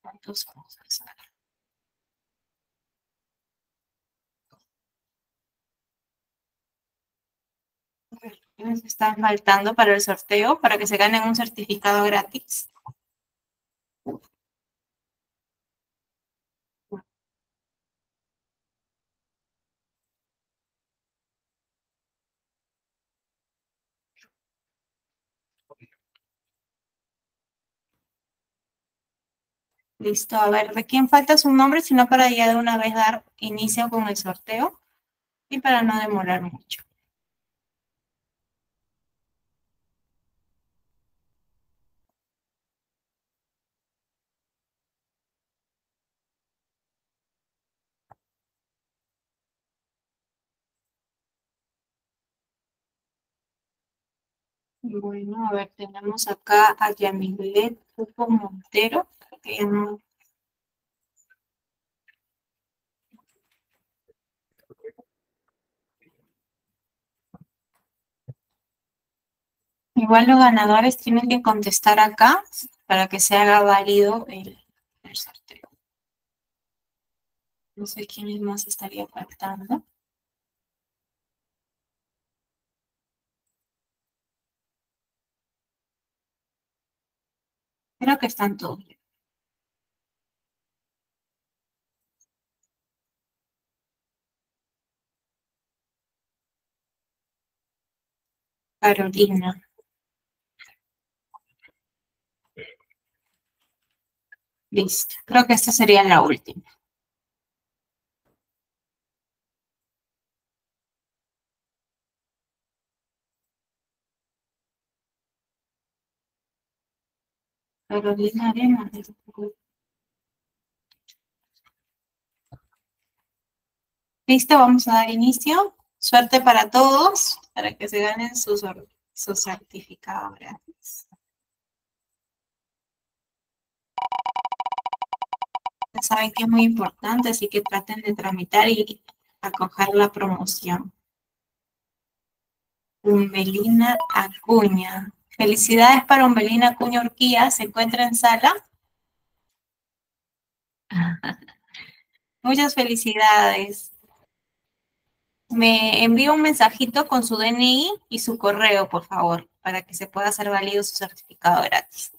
¿Cuántos cosas? ¿Quiénes están faltando para el sorteo para que se ganen un certificado gratis? Listo, a ver, ¿de quién falta su nombre? Si no, para ya de una vez dar inicio con el sorteo y para no demorar mucho. Bueno, a ver, tenemos acá a Yamilet Pupo Montero, que ya no. Igual los ganadores tienen que contestar acá para que se haga válido el sorteo. No sé quiénes más estaría faltando. Creo que están todos. Carolina. Listo. Creo que esta sería la última. Carolina Arena. Listo, vamos a dar inicio. Suerte para todos, para que se ganen su certificado gratis. Ya saben que es muy importante, así que traten de tramitar y acoger la promoción. Umbelina Acuña. Felicidades para Umbelina Acuña Urquía. ¿Se encuentra en sala? Muchas felicidades. Me envía un mensajito con su DNI y su correo, por favor, para que se pueda hacer válido su certificado gratis.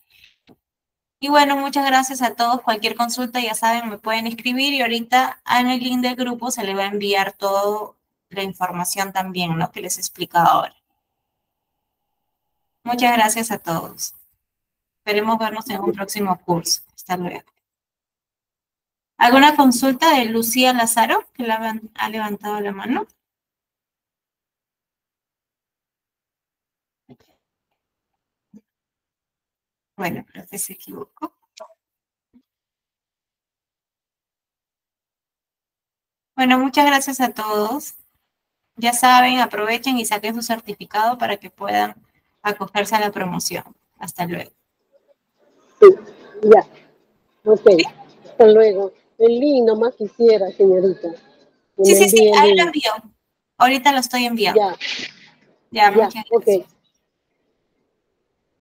Y bueno, muchas gracias a todos. Cualquier consulta, ya saben, me pueden escribir y ahorita en el link del grupo se le va a enviar toda la información también, ¿no? Que les he explicado ahora. Muchas gracias a todos. Esperemos vernos en un próximo curso. Hasta luego. ¿Alguna consulta de Lucía Lázaro, que ha levantado la mano? Bueno, creo que se equivocó. Bueno, muchas gracias a todos. Ya saben, aprovechen y saquen su certificado para que puedan acogerse a la promoción. Hasta luego. Sí, ya. Ok. Hasta luego. El link nomás quisiera, señorita. Sí, ahí lo envío. Ahorita lo estoy enviando. Ya. Ya, muchas gracias. Ok.